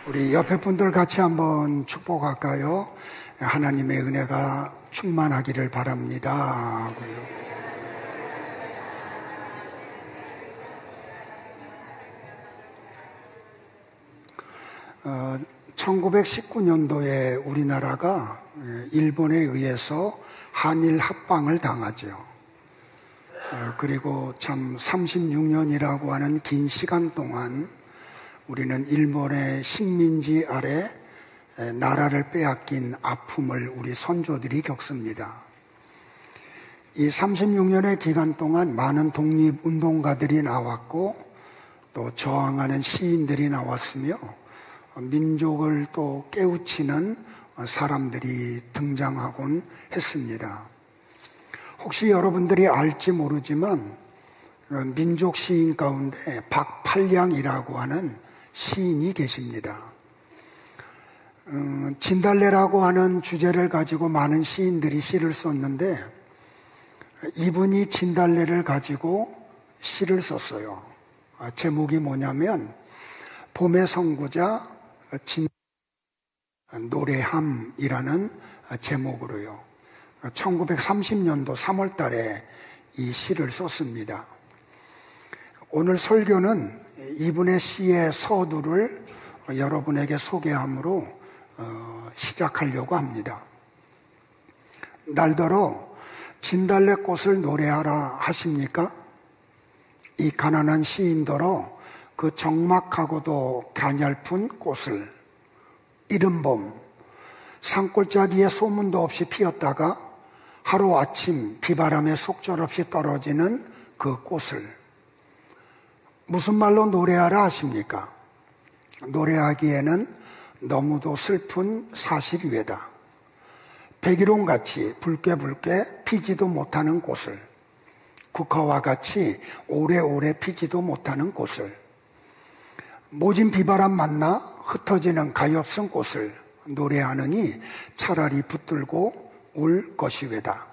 우리 옆에 분들 같이 한번 축복할까요? 하나님의 은혜가 충만하기를 바랍니다. 1919년도에 우리나라가 일본에 의해서 한일 합방을 당하죠. 그리고 참 36년이라고 하는 긴 시간 동안 우리는 일본의 식민지 아래 나라를 빼앗긴 아픔을 우리 선조들이 겪습니다. 이 36년의 기간 동안 많은 독립운동가들이 나왔고 또 저항하는 시인들이 나왔으며 민족을 또 깨우치는 사람들이 등장하곤 했습니다. 혹시 여러분들이 알지 모르지만 민족 시인 가운데 박팔량이라고 하는 시인이 계십니다. 진달래라고 하는 주제를 가지고 많은 시인들이 시를 썼는데 이분이 진달래를 가지고 시를 썼어요. 제목이 뭐냐면 봄의 선구자 노래함이라는 제목으로요. 1930년도 3월 달에 이 시를 썼습니다. 오늘 설교는 이분의 시의 서두를 여러분에게 소개함으로 시작하려고 합니다. 날더러 진달래꽃을 노래하라 하십니까? 이 가난한 시인더러 그 적막하고도 가냘픈 꽃을 이른 봄 산골짜기에 소문도 없이 피었다가 하루아침 비바람에 속절없이 떨어지는 그 꽃을 무슨 말로 노래하라 하십니까? 노래하기에는 너무도 슬픈 사실이 외다. 백일홍같이 붉게 피지도 못하는 꽃을, 국화와 같이 오래오래 피지도 못하는 꽃을, 모진 비바람 만나 흩어지는 가엾은 꽃을 노래하느니 차라리 붙들고 울 것이 외다.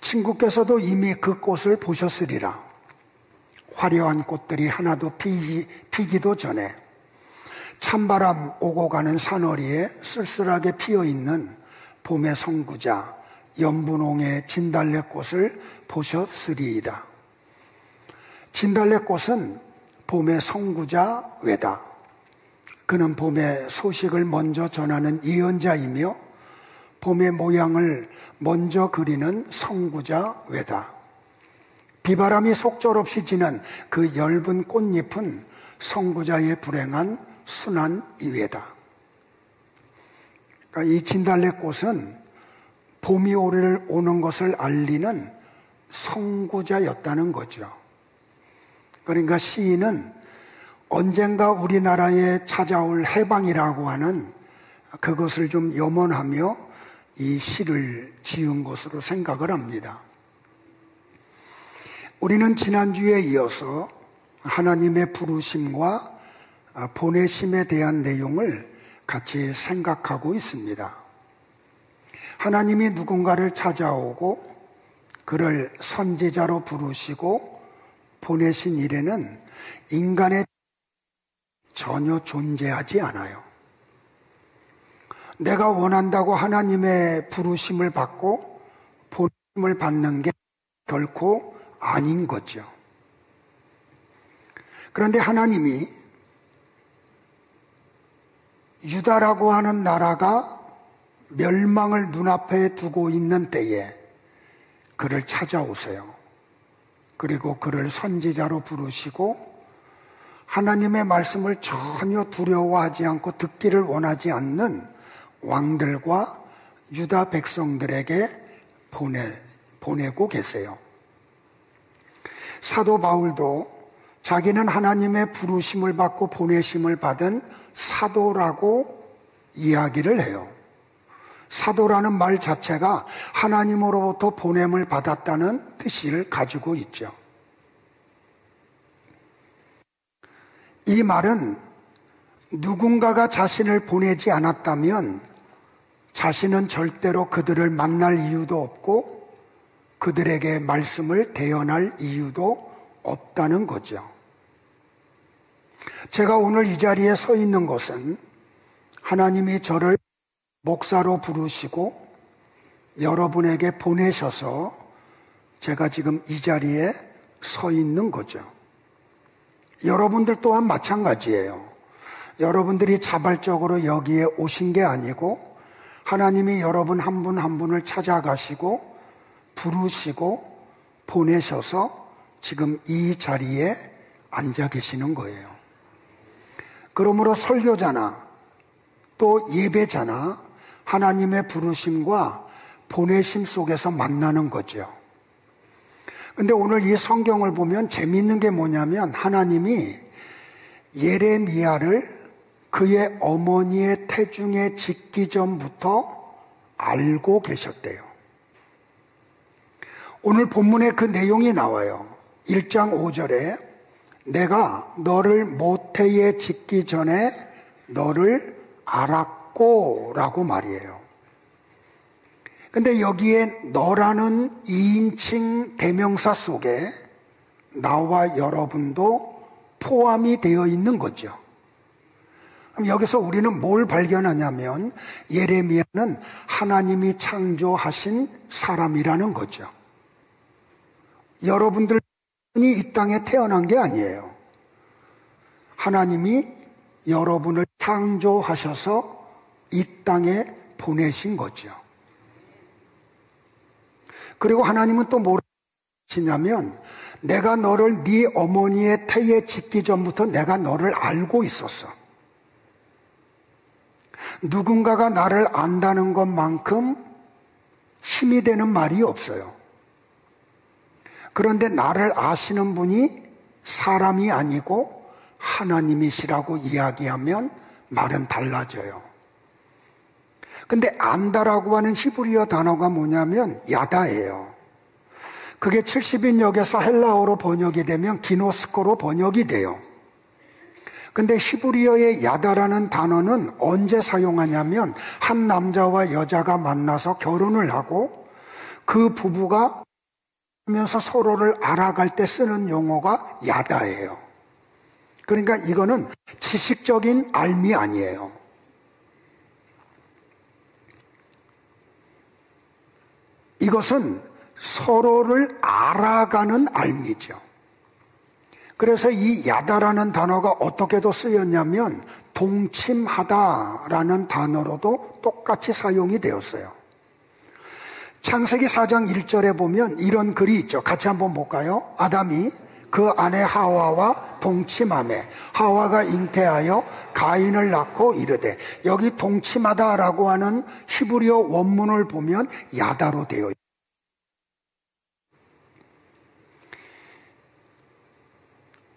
친구께서도 이미 그 꽃을 보셨으리라. 화려한 꽃들이 하나도 피기도 전에 찬바람 오고 가는 산허리에 쓸쓸하게 피어있는 봄의 선구자 연분홍의 진달래꽃을 보셨으리이다. 진달래꽃은 봄의 선구자 외다. 그는 봄의 소식을 먼저 전하는 예언자이며 봄의 모양을 먼저 그리는 선구자 외다. 비바람이 속절없이 지는 그 엷은 꽃잎은 선구자의 불행한 순한 이외다. 그러니까 이 진달래꽃은 봄이 오는 것을 알리는 선구자였다는 거죠. 그러니까 시인은 언젠가 우리나라에 찾아올 해방이라고 하는 그것을 좀 염원하며 이 시를 지은 것으로 생각을 합니다. 우리는 지난주에 이어서 하나님의 부르심과 보내심에 대한 내용을 같이 생각하고 있습니다. 하나님이 누군가를 찾아오고 그를 선지자로 부르시고 보내신 일에는 인간의 전혀 존재하지 않아요. 내가 원한다고 하나님의 부르심을 받고 보내심을 받는 게 결코 아닌 거죠. 그런데 하나님이 유다라고 하는 나라가 멸망을 눈앞에 두고 있는 때에 그를 찾아오세요. 그리고 그를 선지자로 부르시고 하나님의 말씀을 전혀 두려워하지 않고 듣기를 원하지 않는 왕들과 유다 백성들에게 보내고 계세요. 사도 바울도 자기는 하나님의 부르심을 받고 보내심을 받은 사도라고 이야기를 해요. 사도라는 말 자체가 하나님으로부터 보냄을 받았다는 뜻을 가지고 있죠. 이 말은 누군가가 자신을 보내지 않았다면 자신은 절대로 그들을 만날 이유도 없고 그들에게 말씀을 대언할 이유도 없다는 거죠. 제가 오늘 이 자리에 서 있는 것은 하나님이 저를 목사로 부르시고 여러분에게 보내셔서 제가 지금 이 자리에 서 있는 거죠. 여러분들 또한 마찬가지예요. 여러분들이 자발적으로 여기에 오신 게 아니고 하나님이 여러분 한 분 한 분을 찾아가시고 부르시고 보내셔서 지금 이 자리에 앉아 계시는 거예요. 그러므로 설교자나 또 예배자나 하나님의 부르심과 보내심 속에서 만나는 거죠. 근데 오늘 이 성경을 보면 재미있는 게 뭐냐면 하나님이 예레미야를 그의 어머니의 태중에 짓기 전부터 알고 계셨대요. 오늘 본문에 그 내용이 나와요. 1장 5절에 내가 너를 모태에 짓기 전에 너를 알았고 라고 말이에요. 근데 여기에 너라는 2인칭 대명사 속에 나와 여러분도 포함이 되어 있는 거죠. 그럼 여기서 우리는 뭘 발견하냐면 예레미야는 하나님이 창조하신 사람이라는 거죠. 여러분들이 이 땅에 태어난 게 아니에요. 하나님이 여러분을 창조하셔서 이 땅에 보내신 거죠. 그리고 하나님은 또 뭐라고 하시냐면 내가 너를 네 어머니의 태에 짓기 전부터 내가 너를 알고 있었어. 누군가가 나를 안다는 것만큼 힘이 되는 말이 없어요. 그런데 나를 아시는 분이 사람이 아니고 하나님이시라고 이야기하면 말은 달라져요. 근데 안다라고 하는 히브리어 단어가 뭐냐면 야다예요. 그게 70인역에서 헬라어로 번역이 되면 기노스코로 번역이 돼요. 근데 히브리어의 야다라는 단어는 언제 사용하냐면 한 남자와 여자가 만나서 결혼을 하고 그 부부가 하면서 서로를 알아갈 때 쓰는 용어가 야다예요. 그러니까 이거는 지식적인 알미 아니에요. 이것은 서로를 알아가는 알미죠. 그래서 이 야다라는 단어가 어떻게도 쓰였냐면 동침하다라는 단어로도 똑같이 사용이 되었어요. 창세기 4장 1절에 보면 이런 글이 있죠. 같이 한번 볼까요? 아담이 그 아내 하와와 동침하매 하와가 잉태하여 가인을 낳고 이르되, 여기 동침하다라고 하는 히브리어 원문을 보면 야다로 되어 있어요.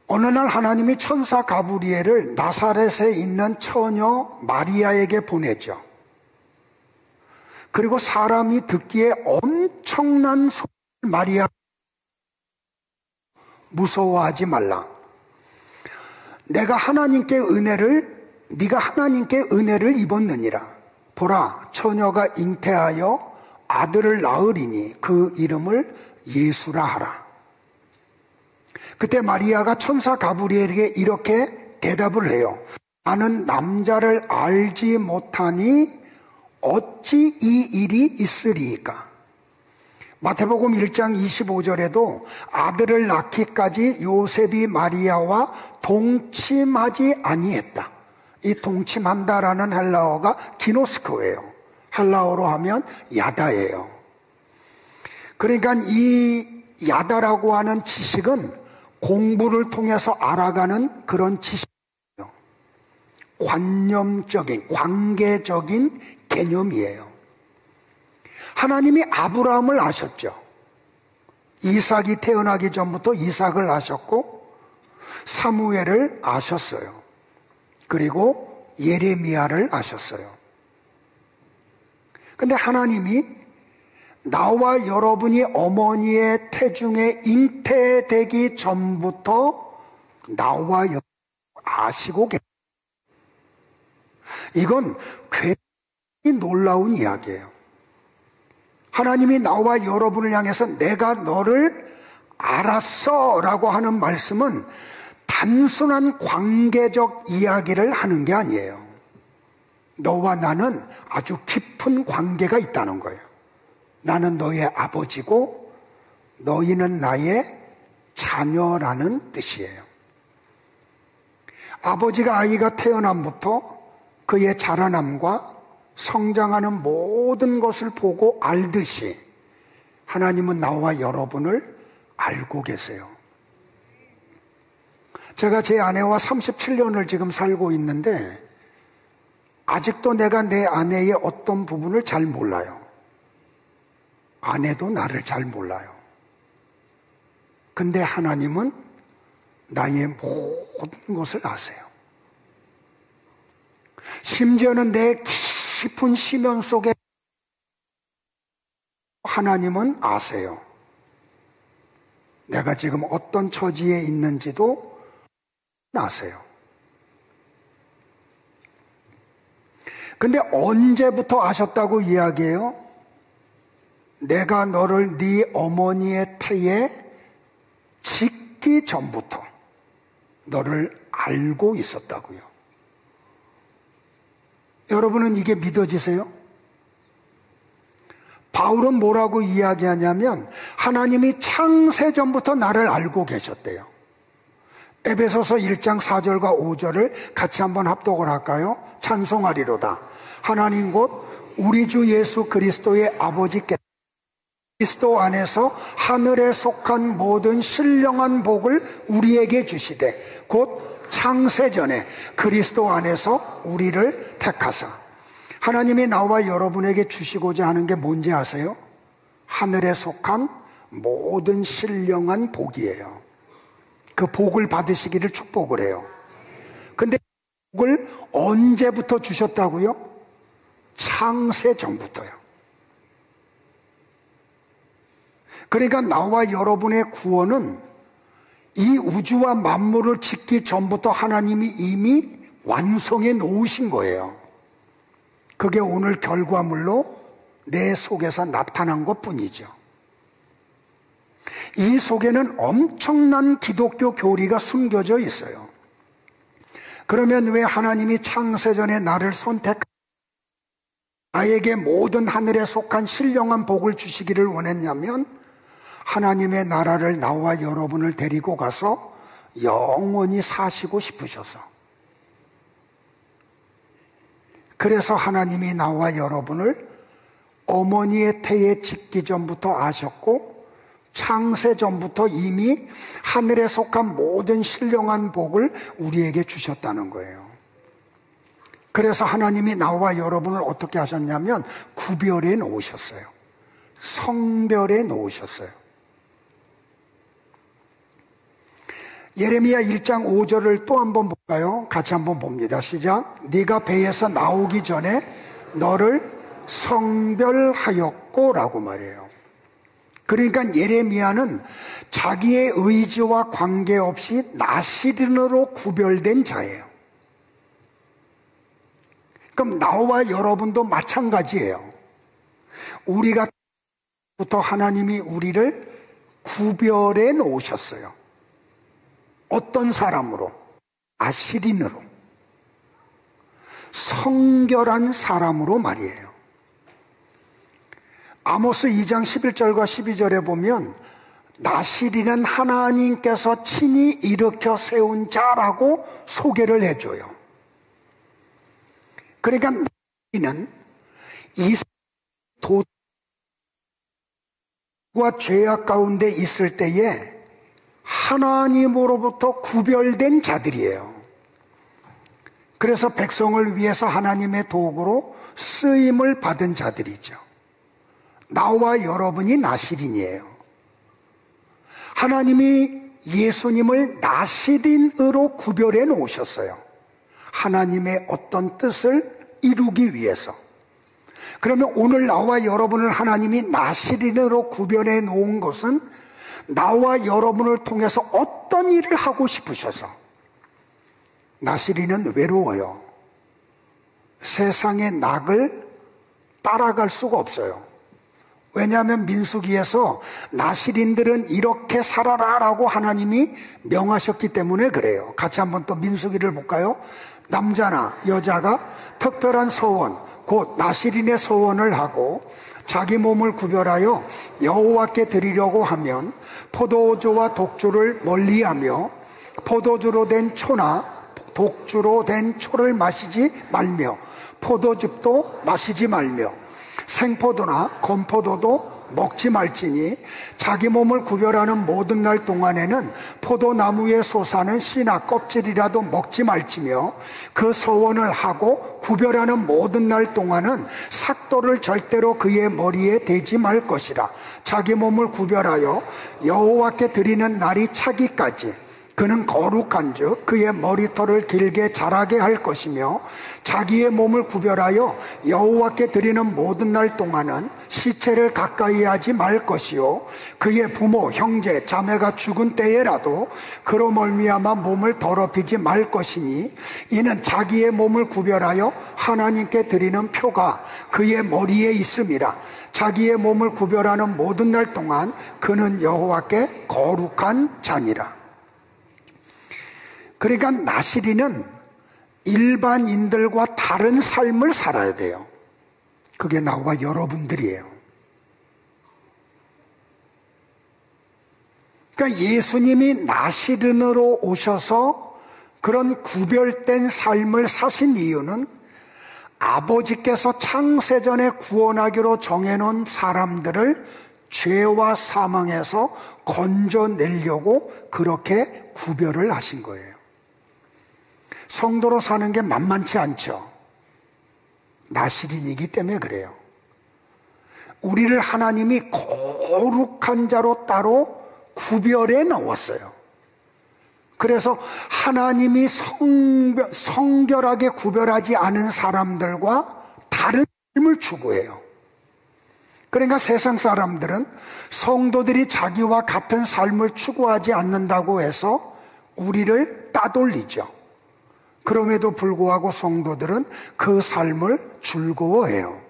어느 날 하나님이 천사 가브리엘을 나사렛에 있는 처녀 마리아에게 보내죠. 그리고 사람이 듣기에 엄청난 소리를 마리아 무서워하지 말라. 네가 하나님께 은혜를 입었느니라. 보라, 처녀가 잉태하여 아들을 낳으리니 그 이름을 예수라 하라. 그때 마리아가 천사 가브리엘에게 이렇게 대답을 해요. 나는 남자를 알지 못하니 어찌 이 일이 있으리이까. 마태복음 1장 25절에도 아들을 낳기까지 요셉이 마리아와 동침하지 아니했다. 이 동침한다라는 헬라어가 기노스코예요. 헬라어로 하면 야다예요. 그러니까 이 야다라고 하는 지식은 공부를 통해서 알아가는 그런 지식이에요. 관념적인, 관계적인 개념이에요. 하나님이 아브라함을 아셨죠. 이삭이 태어나기 전부터 이삭을 아셨고 사무엘을 아셨어요. 그리고 예레미야를 아셨어요. 근데 하나님이 나와 여러분이 어머니의 태중에 잉태되기 전부터 나와 여러분 아시고 계세요. 이건 굉장히 놀라운 이야기예요. 하나님이 나와 여러분을 향해서 내가 너를 알았어 라고 하는 말씀은 단순한 관계적 이야기를 하는 게 아니에요. 너와 나는 아주 깊은 관계가 있다는 거예요. 나는 너의 아버지고 너희는 나의 자녀라는 뜻이에요. 아버지가 아이가 태어남부터 그의 자라남과 성장하는 모든 것을 보고 알듯이 하나님은 나와 여러분을 알고 계세요. 제가 제 아내와 37년을 지금 살고 있는데 아직도 내가 내 아내의 어떤 부분을 잘 몰라요. 아내도 나를 잘 몰라요. 근데 하나님은 나의 모든 것을 아세요. 심지어는 내 깊은 심연 속에 하나님은 아세요. 내가 지금 어떤 처지에 있는지도 아세요. 근데 언제부터 아셨다고 이야기해요? 내가 너를 네 어머니의 태에 짓기 전부터 너를 알고 있었다고요. 여러분은 이게 믿어지세요? 바울은 뭐라고 이야기하냐면 하나님이 창세 전부터 나를 알고 계셨대요. 에베소서 1장 4절과 5절을 같이 한번 합독을 할까요? 찬송하리로다. 하나님 곧 우리 주 예수 그리스도의 아버지께 그리스도 안에서 하늘에 속한 모든 신령한 복을 우리에게 주시되 곧 창세전에 그리스도 안에서 우리를 택하사. 하나님이 나와 여러분에게 주시고자 하는 게 뭔지 아세요? 하늘에 속한 모든 신령한 복이에요. 그 복을 받으시기를 축복을 해요. 근데 복을 언제부터 주셨다고요? 창세 전부터요. 그러니까 나와 여러분의 구원은 이 우주와 만물을 짓기 전부터 하나님이 이미 완성해 놓으신 거예요. 그게 오늘 결과물로 내 속에서 나타난 것뿐이죠. 이 속에는 엄청난 기독교 교리가 숨겨져 있어요. 그러면 왜 하나님이 창세전에 나를 선택하고 나에게 모든 하늘에 속한 신령한 복을 주시기를 원했냐면 하나님의 나라를 나와 여러분을 데리고 가서 영원히 사시고 싶으셔서. 그래서 하나님이 나와 여러분을 어머니의 태에 짓기 전부터 아셨고 창세 전부터 이미 하늘에 속한 모든 신령한 복을 우리에게 주셨다는 거예요. 그래서 하나님이 나와 여러분을 어떻게 하셨냐면 구별해 놓으셨어요. 성별해 놓으셨어요. 예레미야 1장 5절을 또 한번 볼까요? 같이 한번 봅니다. 시작. 네가 배에서 나오기 전에 너를 성별하였고 라고 말해요. 그러니까 예레미야는 자기의 의지와 관계없이 나시린으로 구별된 자예요. 그럼 나와 여러분도 마찬가지예요. 우리가 부터 하나님이 우리를 구별해 놓으셨어요. 어떤 사람으로? 아시린으로. 성결한 사람으로 말이에요. 아모스 2장 11절과 12절에 보면 나시린은 하나님께서 친히 일으켜 세운 자라고 소개를 해줘요. 그러니까 나시린은 도와 죄악 가운데 있을 때에 하나님으로부터 구별된 자들이에요. 그래서 백성을 위해서 하나님의 도구로 쓰임을 받은 자들이죠. 나와 여러분이 나시린이에요. 하나님이 예수님을 나시린으로 구별해 놓으셨어요. 하나님의 어떤 뜻을 이루기 위해서. 그러면 오늘 나와 여러분을 하나님이 나시린으로 구별해 놓은 것은 나와 여러분을 통해서 어떤 일을 하고 싶으셔서. 나시린은 외로워요. 세상의 낙을 따라갈 수가 없어요. 왜냐하면 민수기에서 나실인들은 이렇게 살아라라고 하나님이 명하셨기 때문에 그래요. 같이 한번 또 민수기를 볼까요? 남자나 여자가 특별한 서원, 곧 나실인의 서원을 하고 자기 몸을 구별하여 여호와께 드리려고 하면 포도주와 독주를 멀리하며 포도주로 된 초나 독주로 된 초를 마시지 말며 포도즙도 마시지 말며 생포도나 건포도도 먹지 말지니 자기 몸을 구별하는 모든 날 동안에는 포도나무에 솟아는 씨나 껍질이라도 먹지 말지며 그 서원을 하고 구별하는 모든 날 동안은 삭도를 절대로 그의 머리에 대지 말 것이라. 자기 몸을 구별하여 여호와께 드리는 날이 차기까지 그는 거룩한즉 그의 머리털을 길게 자라게 할 것이며 자기의 몸을 구별하여 여호와께 드리는 모든 날 동안은 시체를 가까이 하지 말 것이요 그의 부모, 형제, 자매가 죽은 때에라도 그로 말미암아 몸을 더럽히지 말 것이니 이는 자기의 몸을 구별하여 하나님께 드리는 표가 그의 머리에 있음이라. 자기의 몸을 구별하는 모든 날 동안 그는 여호와께 거룩한 자니라. 그러니까 나실인은 일반인들과 다른 삶을 살아야 돼요. 그게 나와 여러분들이에요. 그러니까 예수님이 나실인으로 오셔서 그런 구별된 삶을 사신 이유는 아버지께서 창세전에 구원하기로 정해놓은 사람들을 죄와 사망에서 건져내려고 그렇게 구별을 하신 거예요. 성도로 사는 게 만만치 않죠. 나실인이기 때문에 그래요. 우리를 하나님이 거룩한 자로 따로 구별해 넣었어요. 그래서 하나님이 성결하게 구별하지 않은 사람들과 다른 삶을 추구해요. 그러니까 세상 사람들은 성도들이 자기와 같은 삶을 추구하지 않는다고 해서 우리를 따돌리죠. 그럼에도 불구하고 성도들은 그 삶을 즐거워해요.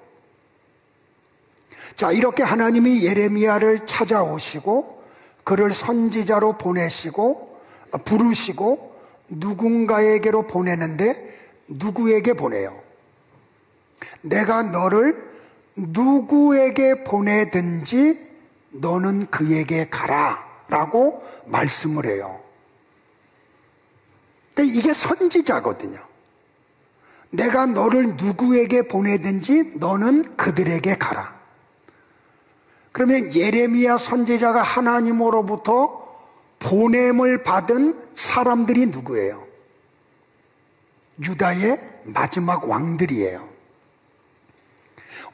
자, 이렇게 하나님이 예레미야를 찾아오시고 그를 선지자로 보내시고 부르시고 누군가에게로 보내는데 누구에게 보내요? 내가 너를 누구에게 보내든지 너는 그에게 가라 라고 말씀을 해요. 그러니까 이게 선지자거든요. 내가 너를 누구에게 보내든지 너는 그들에게 가라. 그러면 예레미야 선지자가 하나님으로부터 보냄을 받은 사람들이 누구예요? 유다의 마지막 왕들이에요.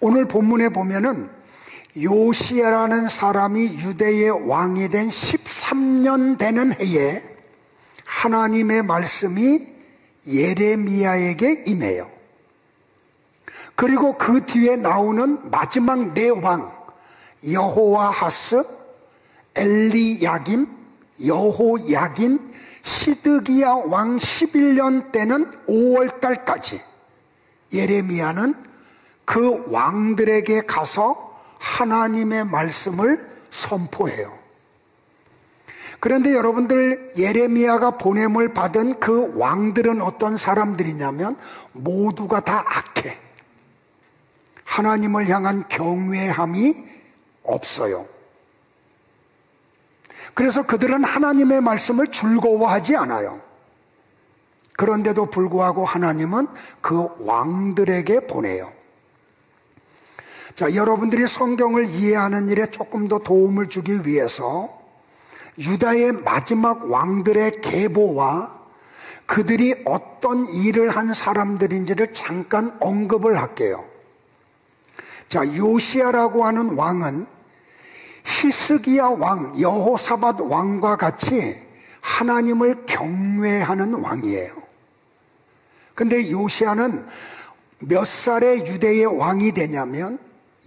오늘 본문에 보면은 요시야라는 사람이 유대의 왕이 된 13년 되는 해에 하나님의 말씀이 예레미야에게 임해요. 그리고 그 뒤에 나오는 마지막 네 왕, 여호와하스, 엘리야김, 여호야긴, 시드기야 왕 11년 때는 5월 달까지 예레미야는 그 왕들에게 가서 하나님의 말씀을 선포해요. 그런데 여러분들, 예레미야가 보냄을 받은 그 왕들은 어떤 사람들이냐면 모두가 다 악해. 하나님을 향한 경외함이 없어요. 그래서 그들은 하나님의 말씀을 즐거워하지 않아요. 그런데도 불구하고 하나님은 그 왕들에게 보내요. 자, 여러분들이 성경을 이해하는 일에 조금 더 도움을 주기 위해서 유다의 마지막 왕들의 계보와 그들이 어떤 일을 한 사람들인지를 잠깐 언급을 할게요. 자, 요시야라고 하는 왕은 히스기야 왕, 여호사밧 왕과 같이 하나님을 경외하는 왕이에요. 근데 요시야는 몇 살에 유대의 왕이 되냐면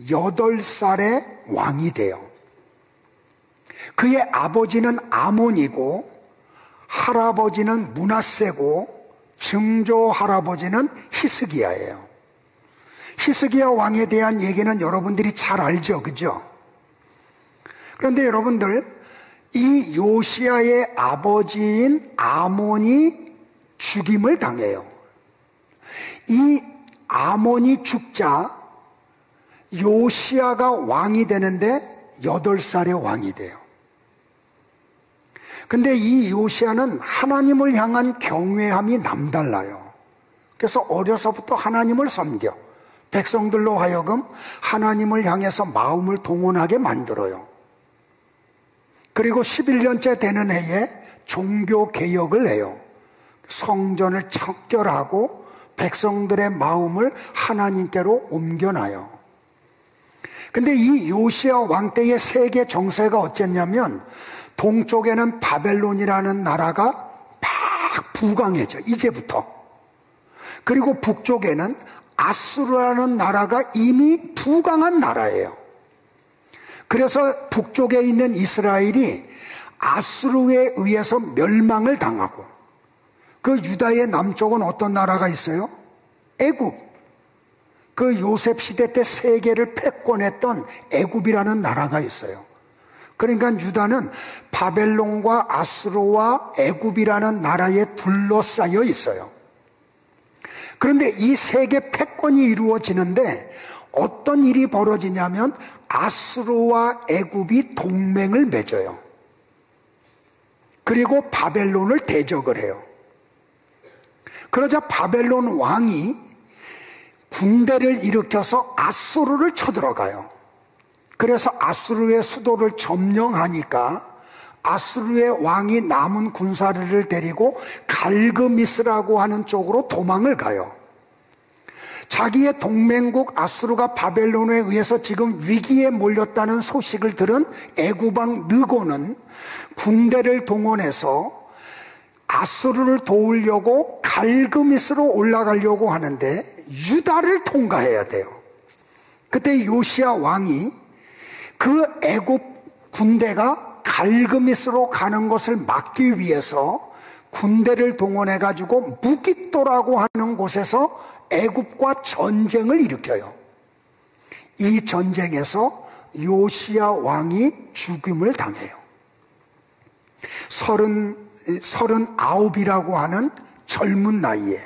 8살에 왕이 돼요. 그의 아버지는 아몬이고 할아버지는 므낫세고 증조 할아버지는 히스기야예요. 히스기야 왕에 대한 얘기는 여러분들이 잘 알죠, 그죠? 그런데 여러분들, 이 요시야의 아버지인 아몬이 죽임을 당해요. 이 아몬이 죽자 요시야가 왕이 되는데 8살에 왕이 돼요. 근데 이 요시야는 하나님을 향한 경외함이 남달라요. 그래서 어려서부터 하나님을 섬겨 백성들로 하여금 하나님을 향해서 마음을 동원하게 만들어요. 그리고 11년째 되는 해에 종교개혁을 해요. 성전을 척결하고 백성들의 마음을 하나님께로 옮겨놔요. 근데 이 요시야 왕 때의 세계 정세가 어쨌냐면 동쪽에는 바벨론이라는 나라가 막 부강해져, 이제부터. 그리고 북쪽에는 아수르라는 나라가 이미 부강한 나라예요. 그래서 북쪽에 있는 이스라엘이 아수르에 의해서 멸망을 당하고, 그 유다의 남쪽은 어떤 나라가 있어요? 애굽. 그 요셉 시대 때 세계를 패권했던 애굽이라는 나라가 있어요. 그러니까 유다는 바벨론과 아수르와 애굽이라는 나라에 둘러싸여 있어요. 그런데 이 세계 패권이 이루어지는데 어떤 일이 벌어지냐면 아수르와 애굽이 동맹을 맺어요. 그리고 바벨론을 대적을 해요. 그러자 바벨론 왕이 군대를 일으켜서 아수르를 쳐들어가요. 그래서 아수르의 수도를 점령하니까 아수르의 왕이 남은 군사들을 데리고 갈그미스라고 하는 쪽으로 도망을 가요. 자기의 동맹국 아수르가 바벨론에 의해서 지금 위기에 몰렸다는 소식을 들은 애굽왕 느고는 군대를 동원해서 아수르를 도우려고 갈그미스로 올라가려고 하는데 유다를 통과해야 돼요. 그때 요시야 왕이 그 애굽 군대가 갈그미스로 가는 것을 막기 위해서 군대를 동원해가지고 무깃도라고 하는 곳에서 애굽과 전쟁을 일으켜요. 이 전쟁에서 요시야 왕이 죽임을 당해요. 39이라고 하는 젊은 나이에.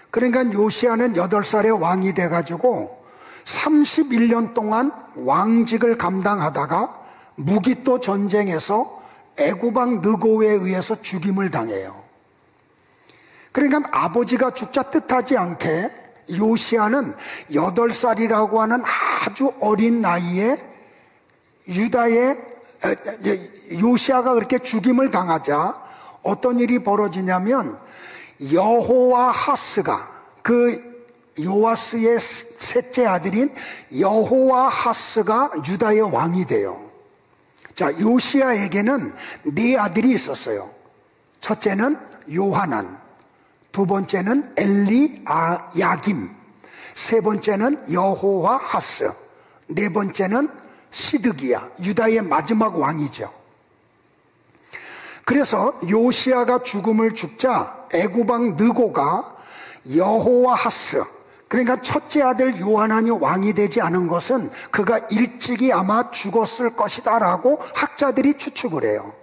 그러니까 요시야는 8살에 왕이 돼가지고 31년 동안 왕직을 감당하다가 무깃도 전쟁에서 애굽왕 느고에 의해서 죽임을 당해요. 그러니까 아버지가 죽자 뜻하지 않게 요시야는 8살이라고 하는 아주 어린 나이에 유다의 요시야가 그렇게 죽임을 당하자 어떤 일이 벌어지냐면 여호와하스가, 그 요아스의 셋째 아들인 여호와하스가 유다의 왕이 돼요. 자, 요시야에게는 4아들이 있었어요. 첫째는 요하난, 두 번째는 엘리야김, 세 번째는 여호와하스, 네 번째는 시드기야, 유다의 마지막 왕이죠. 그래서 요시야가 죽음을 죽자 애굽왕 느고가 여호와하스, 그러니까 첫째 아들 요하난이 왕이 되지 않은 것은 그가 일찍이 아마 죽었을 것이다 라고 학자들이 추측을 해요.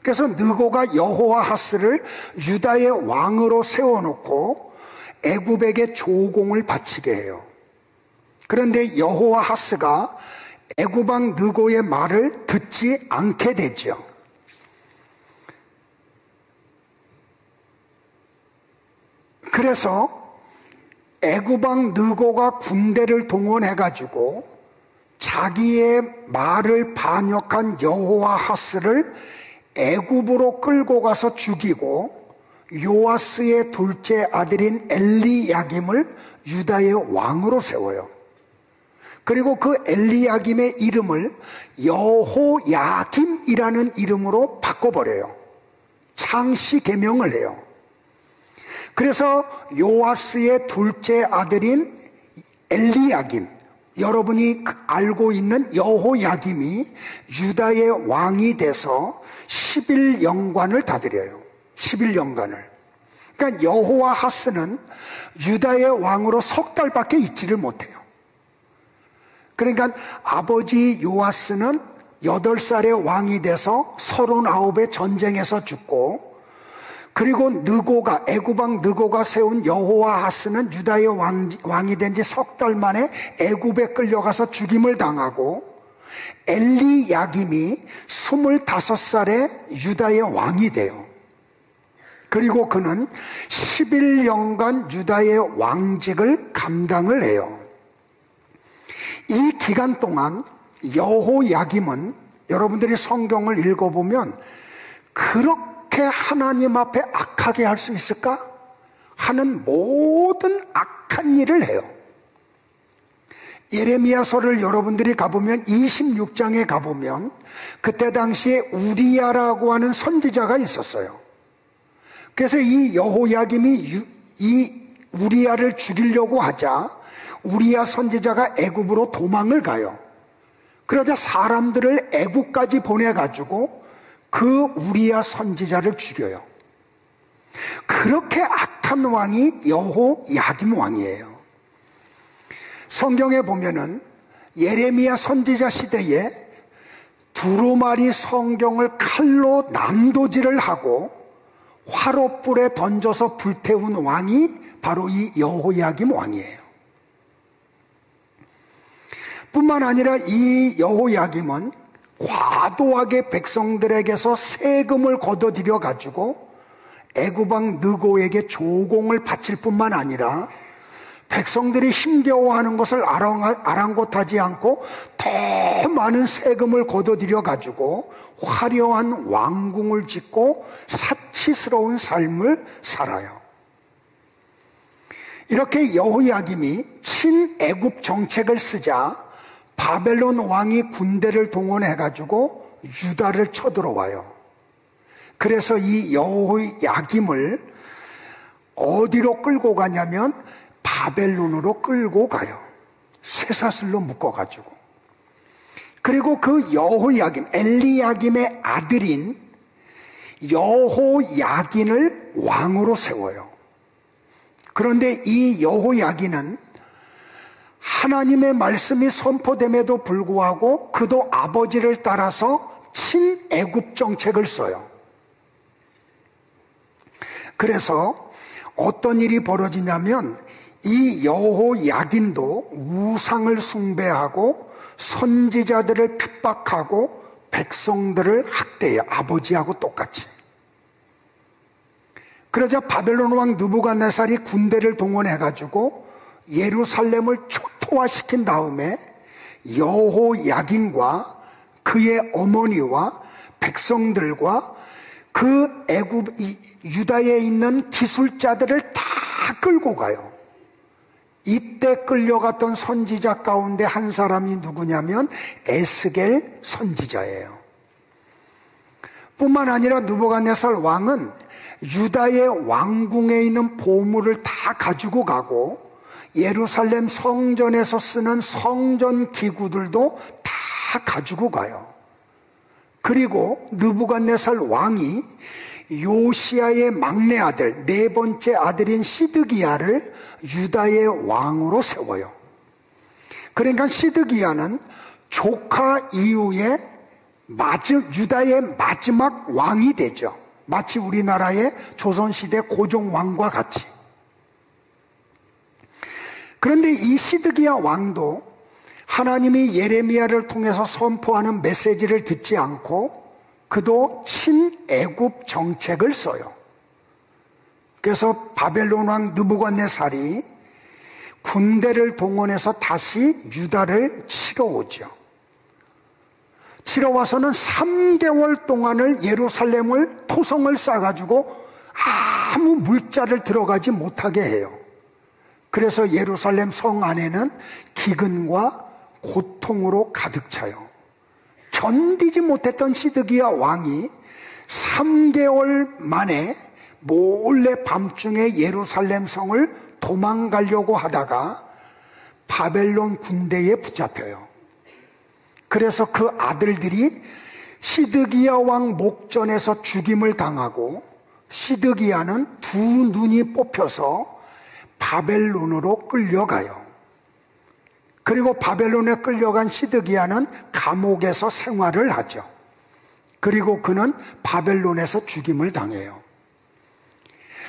그래서 느고가 여호와하스를 유다의 왕으로 세워놓고 애굽에게 조공을 바치게 해요. 그런데 여호와하스가 애굽왕 느고의 말을 듣지 않게 되죠. 그래서 애굽왕 느고가 군대를 동원해가지고 자기의 말을 반역한 여호와하스를 애굽으로 끌고 가서 죽이고 요아스의 둘째 아들인 엘리야김을 유다의 왕으로 세워요. 그리고 그 엘리야김의 이름을 여호야김이라는 이름으로 바꿔버려요. 창씨 개명을 해요. 그래서 요아스의 둘째 아들인 엘리야김, 여러분이 알고 있는 여호야김이 유다의 왕이 돼서 11년간을 다스려요. 11년간을. 그러니까 여호와하스는 유다의 왕으로 석 달밖에 있지를 못해요. 그러니까 아버지 요아스는 8살에 왕이 돼서 39의 전쟁에서 죽고, 그리고 느고가, 애굽왕 느고가 세운 여호아하스는 유다의 왕이 된 지 석 달 만에 애굽에 끌려가서 죽임을 당하고, 엘리야김이 25살에 유다의 왕이 돼요. 그리고 그는 11년간 유다의 왕직을 감당을 해요. 이 기간 동안 여호야김은, 여러분들이 성경을 읽어보면 그렇게 하나님 앞에 악하게 할 수 있을까? 하는 모든 악한 일을 해요. 예레미야서를 여러분들이 가보면 26장에 가보면 그때 당시에 우리야라고 하는 선지자가 있었어요. 그래서 이 여호야김이 이 우리야를 죽이려고 하자 우리야 선지자가 애굽으로 도망을 가요. 그러자 사람들을 애굽까지 보내가지고 그 우리야 선지자를 죽여요. 그렇게 악한 왕이 여호야김 왕이에요. 성경에 보면은 예레미야 선지자 시대에 두루마리 성경을 칼로 난도질을 하고 화롯불에 던져서 불태운 왕이 바로 이 여호야김 왕이에요. 뿐만 아니라 이 여호야김은 과도하게 백성들에게서 세금을 걷어들여 가지고 애굽왕 느고에게 조공을 바칠 뿐만 아니라 백성들이 힘겨워하는 것을 아랑곳하지 않고 더 많은 세금을 걷어들여 가지고 화려한 왕궁을 짓고 사치스러운 삶을 살아요. 이렇게 여호야김이 친애굽 정책을 쓰자 바벨론 왕이 군대를 동원해 가지고 유다를 쳐들어와요. 그래서 이 여호야김을 어디로 끌고 가냐면 바벨론으로 끌고 가요. 쇠사슬로 묶어가지고. 그리고 그 여호야김, 엘리야김의 아들인 여호야긴을 왕으로 세워요. 그런데 이 여호야긴은 하나님의 말씀이 선포됨에도 불구하고 그도 아버지를 따라서 친애굽 정책을 써요. 그래서 어떤 일이 벌어지냐면 이 여호야긴도 우상을 숭배하고 선지자들을 핍박하고 백성들을 학대해요. 아버지하고 똑같이. 그러자 바벨론 왕 느부갓네살이 군대를 동원해가지고 예루살렘을 초토화시킨 다음에 여호야긴과 그의 어머니와 백성들과 그 애굽 유다에 있는 기술자들을 다 끌고 가요. 이때 끌려갔던 선지자 가운데 한 사람이 누구냐면 에스겔 선지자예요. 뿐만 아니라 느부갓네살 왕은 유다의 왕궁에 있는 보물을 다 가지고 가고 예루살렘 성전에서 쓰는 성전 기구들도 다 가지고 가요. 그리고 느부갓네살 왕이 요시야의 막내 아들, 네 번째 아들인 시드기야를 유다의 왕으로 세워요. 그러니까 시드기야는 조카 이후에 유다의 마지막 왕이 되죠. 마치 우리나라의 조선시대 고종왕과 같이. 그런데 이 시드기야 왕도 하나님이 예레미야를 통해서 선포하는 메시지를 듣지 않고 그도 친애굽 정책을 써요. 그래서 바벨론 왕 느부갓네살이 군대를 동원해서 다시 유다를 치러 오죠. 치러 와서는 3개월 동안을 예루살렘을 토성을 싸가지고 아무 물자를 들어가지 못하게 해요. 그래서 예루살렘 성 안에는 기근과 고통으로 가득 차요. 견디지 못했던 시드기야 왕이 3개월 만에 몰래 밤중에 예루살렘 성을 도망가려고 하다가 바벨론 군대에 붙잡혀요. 그래서 그 아들들이 시드기야 왕 목전에서 죽임을 당하고 시드기야는 두 눈이 뽑혀서 바벨론으로 끌려가요. 그리고 바벨론에 끌려간 시드기야는 감옥에서 생활을 하죠. 그리고 그는 바벨론에서 죽임을 당해요.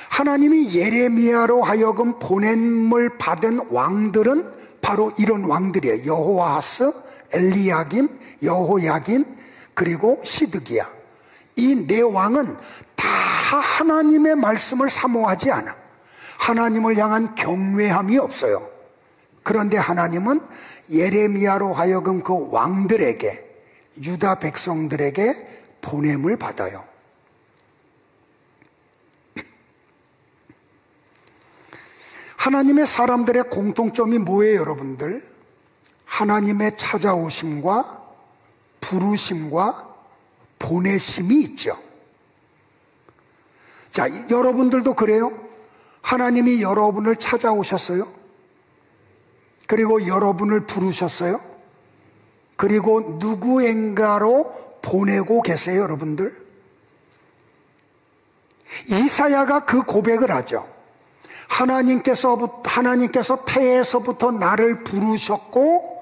하나님이 예레미야로 하여금 보냄을 받은 왕들은 바로 이런 왕들이에요. 여호아하스, 엘리야김, 여호야긴, 그리고 시드기야. 이 네 왕은 다 하나님의 말씀을 사모하지 않아. 하나님을 향한 경외함이 없어요. 그런데 하나님은 예레미야로 하여금 그 왕들에게, 유다 백성들에게 보냄을 받아요. 하나님의 사람들의 공통점이 뭐예요, 여러분들? 하나님의 찾아오심과 부르심과 보내심이 있죠. 자, 여러분들도 그래요? 하나님이 여러분을 찾아오셨어요? 그리고 여러분을 부르셨어요? 그리고 누구인가로 보내고 계세요, 여러분들? 이사야가 그 고백을 하죠. 하나님께서 태에서부터 나를 부르셨고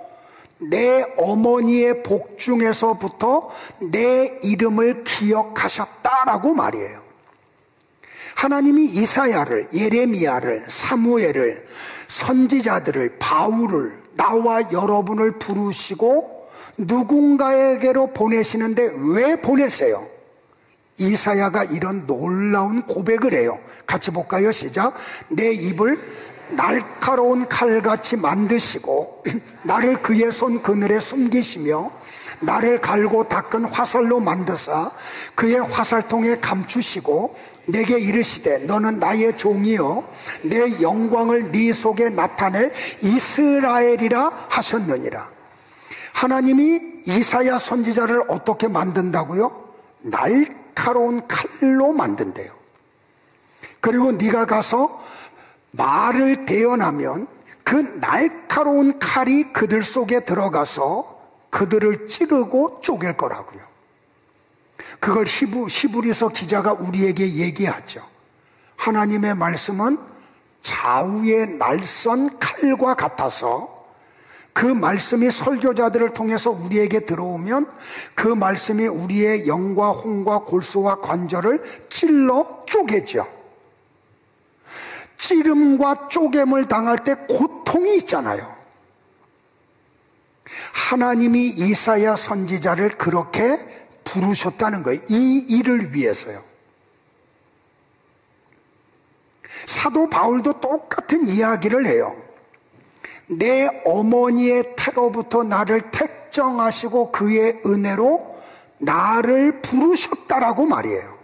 내 어머니의 복 중에서부터 내 이름을 기억하셨다라고 말이에요. 하나님이 이사야를, 예레미야를, 사무엘을, 선지자들을, 바울을, 나와 여러분을 부르시고 누군가에게로 보내시는데 왜 보내세요? 이사야가 이런 놀라운 고백을 해요. 같이 볼까요? 시작. 내 입을 날카로운 칼같이 만드시고 나를 그의 손 그늘에 숨기시며 나를 갈고 닦은 화살로 만드사 그의 화살통에 감추시고 내게 이르시되 너는 나의 종이요 내 영광을 네 속에 나타낼 이스라엘이라 하셨느니라. 하나님이 이사야 선지자를 어떻게 만든다고요? 날카로운 칼로 만든대요. 그리고 네가 가서 말을 대언하면 그 날카로운 칼이 그들 속에 들어가서 그들을 찌르고 쪼갤 거라고요. 그걸 히브리서 기자가 우리에게 얘기하죠. 하나님의 말씀은 좌우의 날선 칼과 같아서 그 말씀이 설교자들을 통해서 우리에게 들어오면 그 말씀이 우리의 영과 홍과 골수와 관절을 찔러 쪼개죠. 찌름과 쪼갰을 당할 때 고통이 있잖아요. 하나님이 이사야 선지자를 그렇게 부르셨다는 거예요. 이 일을 위해서요. 사도 바울도 똑같은 이야기를 해요. 내 어머니의 태로부터 나를 택정하시고 그의 은혜로 나를 부르셨다라고 말이에요.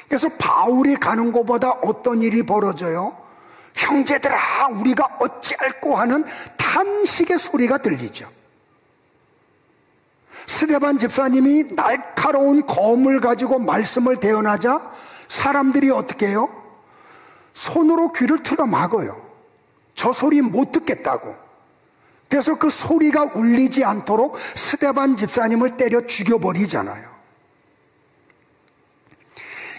그래서 바울이 가는 곳보다 어떤 일이 벌어져요? 형제들아 우리가 어찌할꼬 하는 탄식의 소리가 들리죠. 스데반 집사님이 날카로운 검을 가지고 말씀을 대언하자 사람들이 어떻게 해요? 손으로 귀를 틀어 막아요. 저 소리 못 듣겠다고. 그래서 그 소리가 울리지 않도록 스데반 집사님을 때려 죽여버리잖아요.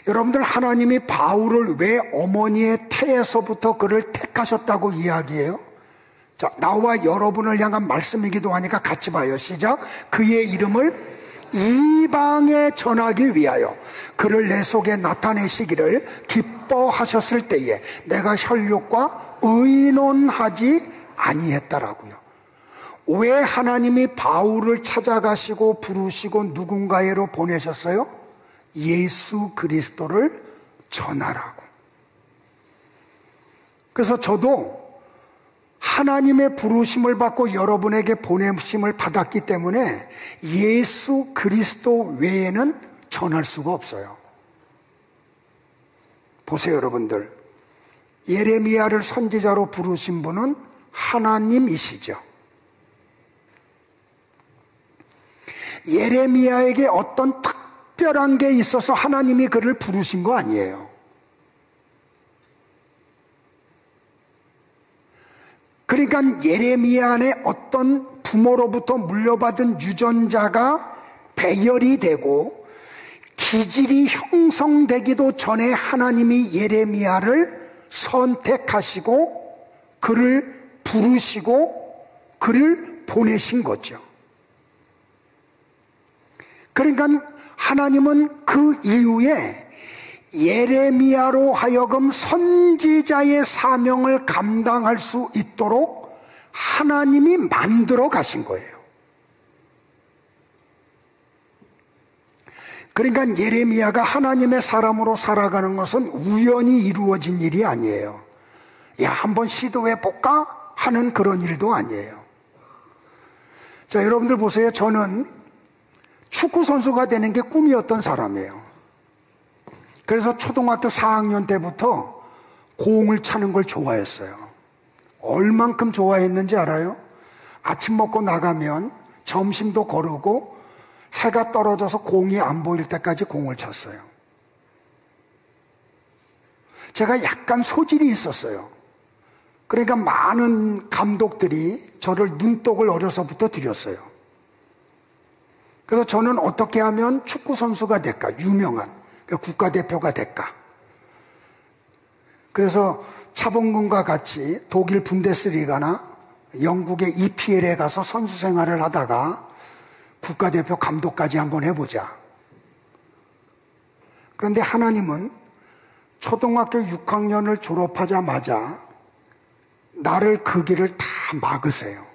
여러분들 하나님이 바울을 왜 어머니의 태에서부터 그를 택하셨다고 이야기해요? 자, 나와 여러분을 향한 말씀이기도 하니까 같이 봐요. 시작. 그의 이름을 이방에 전하기 위하여 그를 내 속에 나타내시기를 기뻐하셨을 때에 내가 혈육과 의논하지 아니했다라고요. 왜 하나님이 바울을 찾아가시고 부르시고 누군가에로 보내셨어요? 예수 그리스도를 전하라고. 그래서 저도 하나님의 부르심을 받고 여러분에게 보내심을 받았기 때문에 예수 그리스도 외에는 전할 수가 없어요. 보세요, 여러분들. 예레미야를 선지자로 부르신 분은 하나님이시죠. 예레미야에게 어떤 특별한 게 있어서 하나님이 그를 부르신 거 아니에요. 그러니까 예레미야 안에 어떤 부모로부터 물려받은 유전자가 배열이 되고 기질이 형성되기도 전에 하나님이 예레미야를 선택하시고 그를 부르시고 그를 보내신 거죠. 그러니까 하나님은 그 이후에 예레미야로 하여금 선지자의 사명을 감당할 수 있도록 하나님이 만들어 가신 거예요. 그러니까 예레미야가 하나님의 사람으로 살아가는 것은 우연히 이루어진 일이 아니에요. 야, 한번 시도해 볼까 하는 그런 일도 아니에요. 자, 여러분들 보세요. 저는 축구 선수가 되는 게 꿈이었던 사람이에요. 그래서 초등학교 4학년 때부터 공을 차는 걸 좋아했어요. 얼만큼 좋아했는지 알아요? 아침 먹고 나가면 점심도 거르고 해가 떨어져서 공이 안 보일 때까지 공을 찼어요. 제가 약간 소질이 있었어요. 그러니까 많은 감독들이 저를 눈독을 어려서부터 들였어요. 그래서 저는 어떻게 하면 축구 선수가 될까? 유명한 국가대표가 될까? 그래서 차범근과 같이 독일 분데스리가나 영국의 EPL에 가서 선수 생활을 하다가 국가대표 감독까지 한번 해보자. 그런데 하나님은 초등학교 6학년을 졸업하자마자 나를 그 길을 다 막으세요.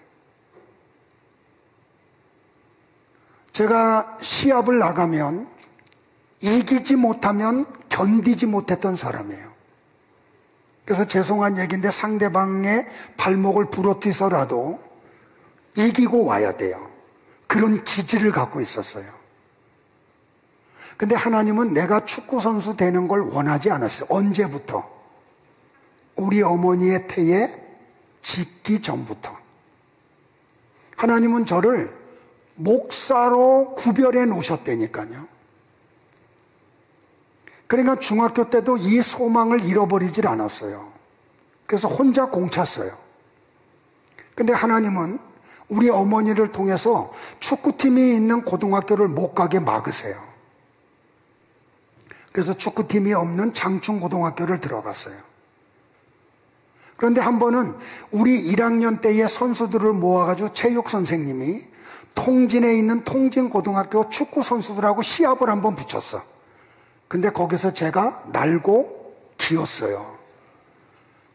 제가 시합을 나가면 이기지 못하면 견디지 못했던 사람이에요. 그래서 죄송한 얘기인데 상대방의 발목을 부러뜨려서라도 이기고 와야 돼요. 그런 기질을 갖고 있었어요. 근데 하나님은 내가 축구선수 되는 걸 원하지 않았어요. 언제부터? 우리 어머니의 태에 짓기 전부터. 하나님은 저를 목사로 구별해 놓으셨다니까요. 그러니까 중학교 때도 이 소망을 잃어버리질 않았어요. 그래서 혼자 공 찼어요. 근데 하나님은 우리 어머니를 통해서 축구팀이 있는 고등학교를 못 가게 막으세요. 그래서 축구팀이 없는 장충고등학교를 들어갔어요. 그런데 한 번은 우리 1학년 때의 선수들을 모아가지고 체육 선생님이 통진에 있는 통진고등학교 축구 선수들하고 시합을 한번 붙였어. 근데 거기서 제가 날고 기었어요.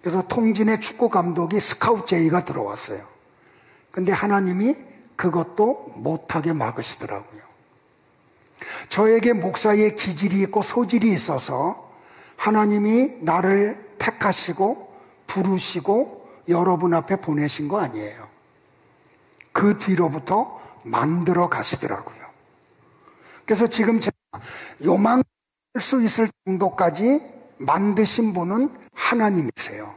그래서 통진의 축구 감독이 스카우트 제의가 들어왔어요. 근데 하나님이 그것도 못하게 막으시더라고요. 저에게 목사의 기질이 있고 소질이 있어서 하나님이 나를 택하시고 부르시고 여러분 앞에 보내신 거 아니에요. 그 뒤로부터 만들어 가시더라고요. 그래서 지금 제가 요만할 수 있을 정도까지 만드신 분은 하나님이세요.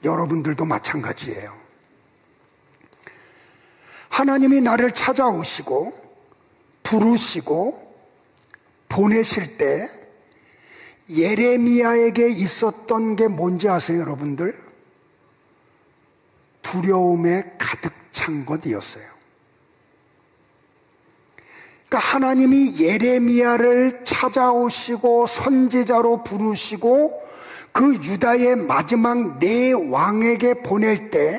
여러분들도 마찬가지예요. 하나님이 나를 찾아오시고 부르시고 보내실 때 예레미야에게 있었던 게 뭔지 아세요, 여러분들? 두려움에 가득 찬 것이었어요. 그러니까 하나님이 예레미야를 찾아오시고 선지자로 부르시고 그 유다의 마지막 네 왕에게 보낼 때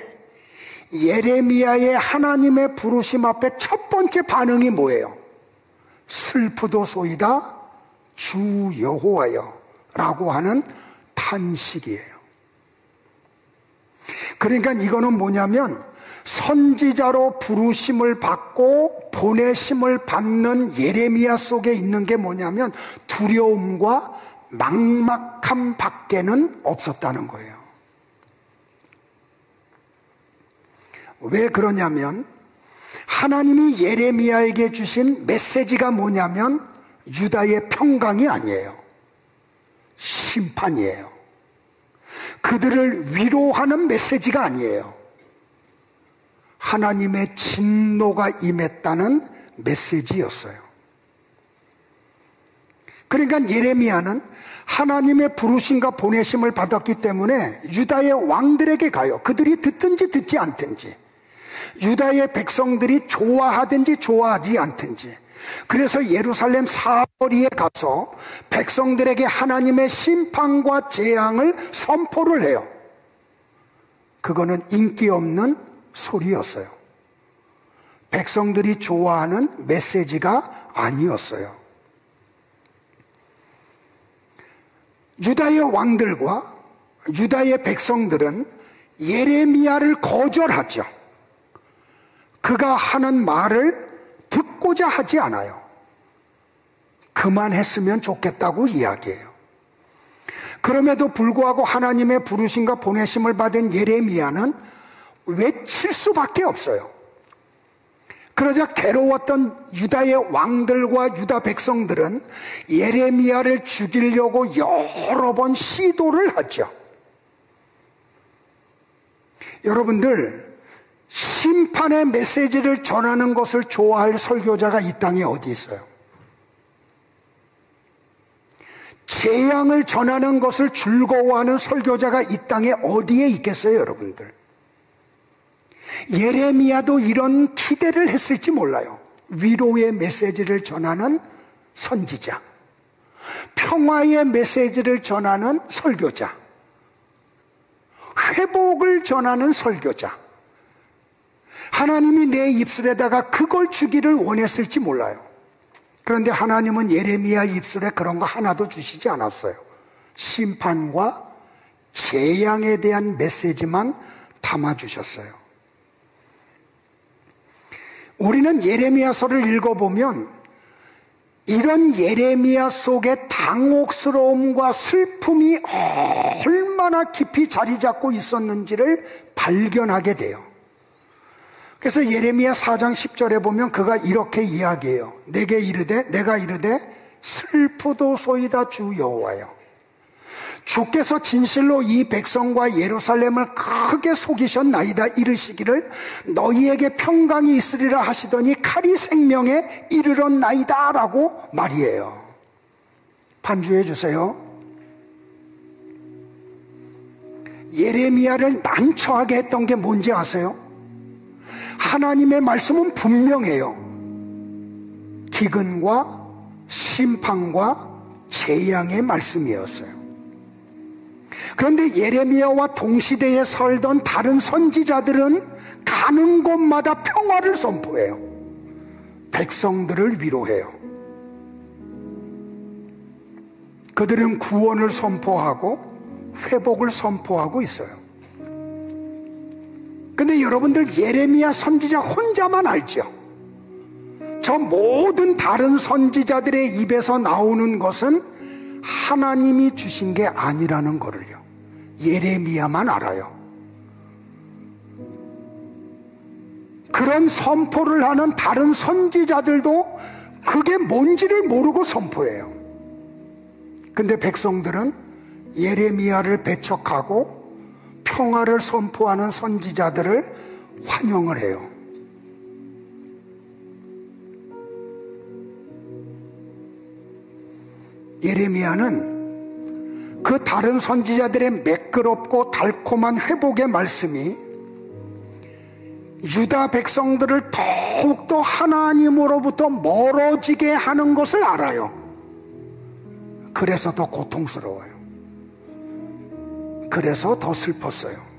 예레미야의 하나님의 부르심 앞에 첫 번째 반응이 뭐예요? 슬프도소이다 주 여호와여 라고 하는 탄식이에요. 그러니까 이거는 뭐냐면 선지자로 부르심을 받고 보내심을 받는 예레미야 속에 있는 게 뭐냐면 두려움과 막막함 밖에는 없었다는 거예요. 왜 그러냐면 하나님이 예레미야에게 주신 메시지가 뭐냐면 유다의 평강이 아니에요. 심판이에요. 그들을 위로하는 메시지가 아니에요. 하나님의 진노가 임했다는 메시지였어요. 그러니까 예레미야는 하나님의 부르심과 보내심을 받았기 때문에 유다의 왕들에게 가요. 그들이 듣든지 듣지 않든지, 유다의 백성들이 좋아하든지 좋아하지 않든지. 그래서 예루살렘 사거리에 가서 백성들에게 하나님의 심판과 재앙을 선포를 해요. 그거는 인기 없는 소리였어요. 백성들이 좋아하는 메시지가 아니었어요. 유다의 왕들과 유다의 백성들은 예레미야를 거절하죠. 그가 하는 말을 듣고자 하지 않아요. 그만했으면 좋겠다고 이야기해요. 그럼에도 불구하고 하나님의 부르심과 보내심을 받은 예레미야는 외칠 수밖에 없어요. 그러자 괴로웠던 유다의 왕들과 유다 백성들은 예레미야를 죽이려고 여러 번 시도를 하죠. 여러분들, 심판의 메시지를 전하는 것을 좋아할 설교자가 이 땅에 어디 있어요? 재앙을 전하는 것을 즐거워하는 설교자가 이 땅에 어디에 있겠어요, 여러분들? 예레미야도 이런 기대를 했을지 몰라요. 위로의 메시지를 전하는 선지자, 평화의 메시지를 전하는 설교자, 회복을 전하는 설교자. 하나님이 내 입술에다가 그걸 주기를 원했을지 몰라요. 그런데 하나님은 예레미야 입술에 그런 거 하나도 주시지 않았어요. 심판과 재앙에 대한 메시지만 담아주셨어요. 우리는 예레미야서를 읽어보면 이런 예레미야 속에 당혹스러움과 슬픔이 얼마나 깊이 자리 잡고 있었는지를 발견하게 돼요. 그래서 예레미야 4장 10절에 보면 그가 이렇게 이야기해요. 내가 이르되 슬프도소이다 주 여호와여, 주께서 진실로 이 백성과 예루살렘을 크게 속이셨나이다. 이르시기를 너희에게 평강이 있으리라 하시더니 칼이 생명에 이르렀나이다 라고 말이에요. 반주해 주세요. 예레미야를 난처하게 했던 게 뭔지 아세요? 하나님의 말씀은 분명해요. 기근과 심판과 재앙의 말씀이었어요. 그런데 예레미야와 동시대에 살던 다른 선지자들은 가는 곳마다 평화를 선포해요. 백성들을 위로해요. 그들은 구원을 선포하고 회복을 선포하고 있어요. 근데 여러분들, 예레미야 선지자 혼자만 알죠? 저 모든 다른 선지자들의 입에서 나오는 것은 하나님이 주신 게 아니라는 거를요, 예레미야만 알아요. 그런 선포를 하는 다른 선지자들도 그게 뭔지를 모르고 선포해요. 근데 백성들은 예레미야를 배척하고 평화를 선포하는 선지자들을 환영을 해요. 예레미야는 그 다른 선지자들의 매끄럽고 달콤한 회복의 말씀이 유다 백성들을 더욱더 하나님으로부터 멀어지게 하는 것을 알아요. 그래서 더 고통스러워요. 그래서 더 슬펐어요.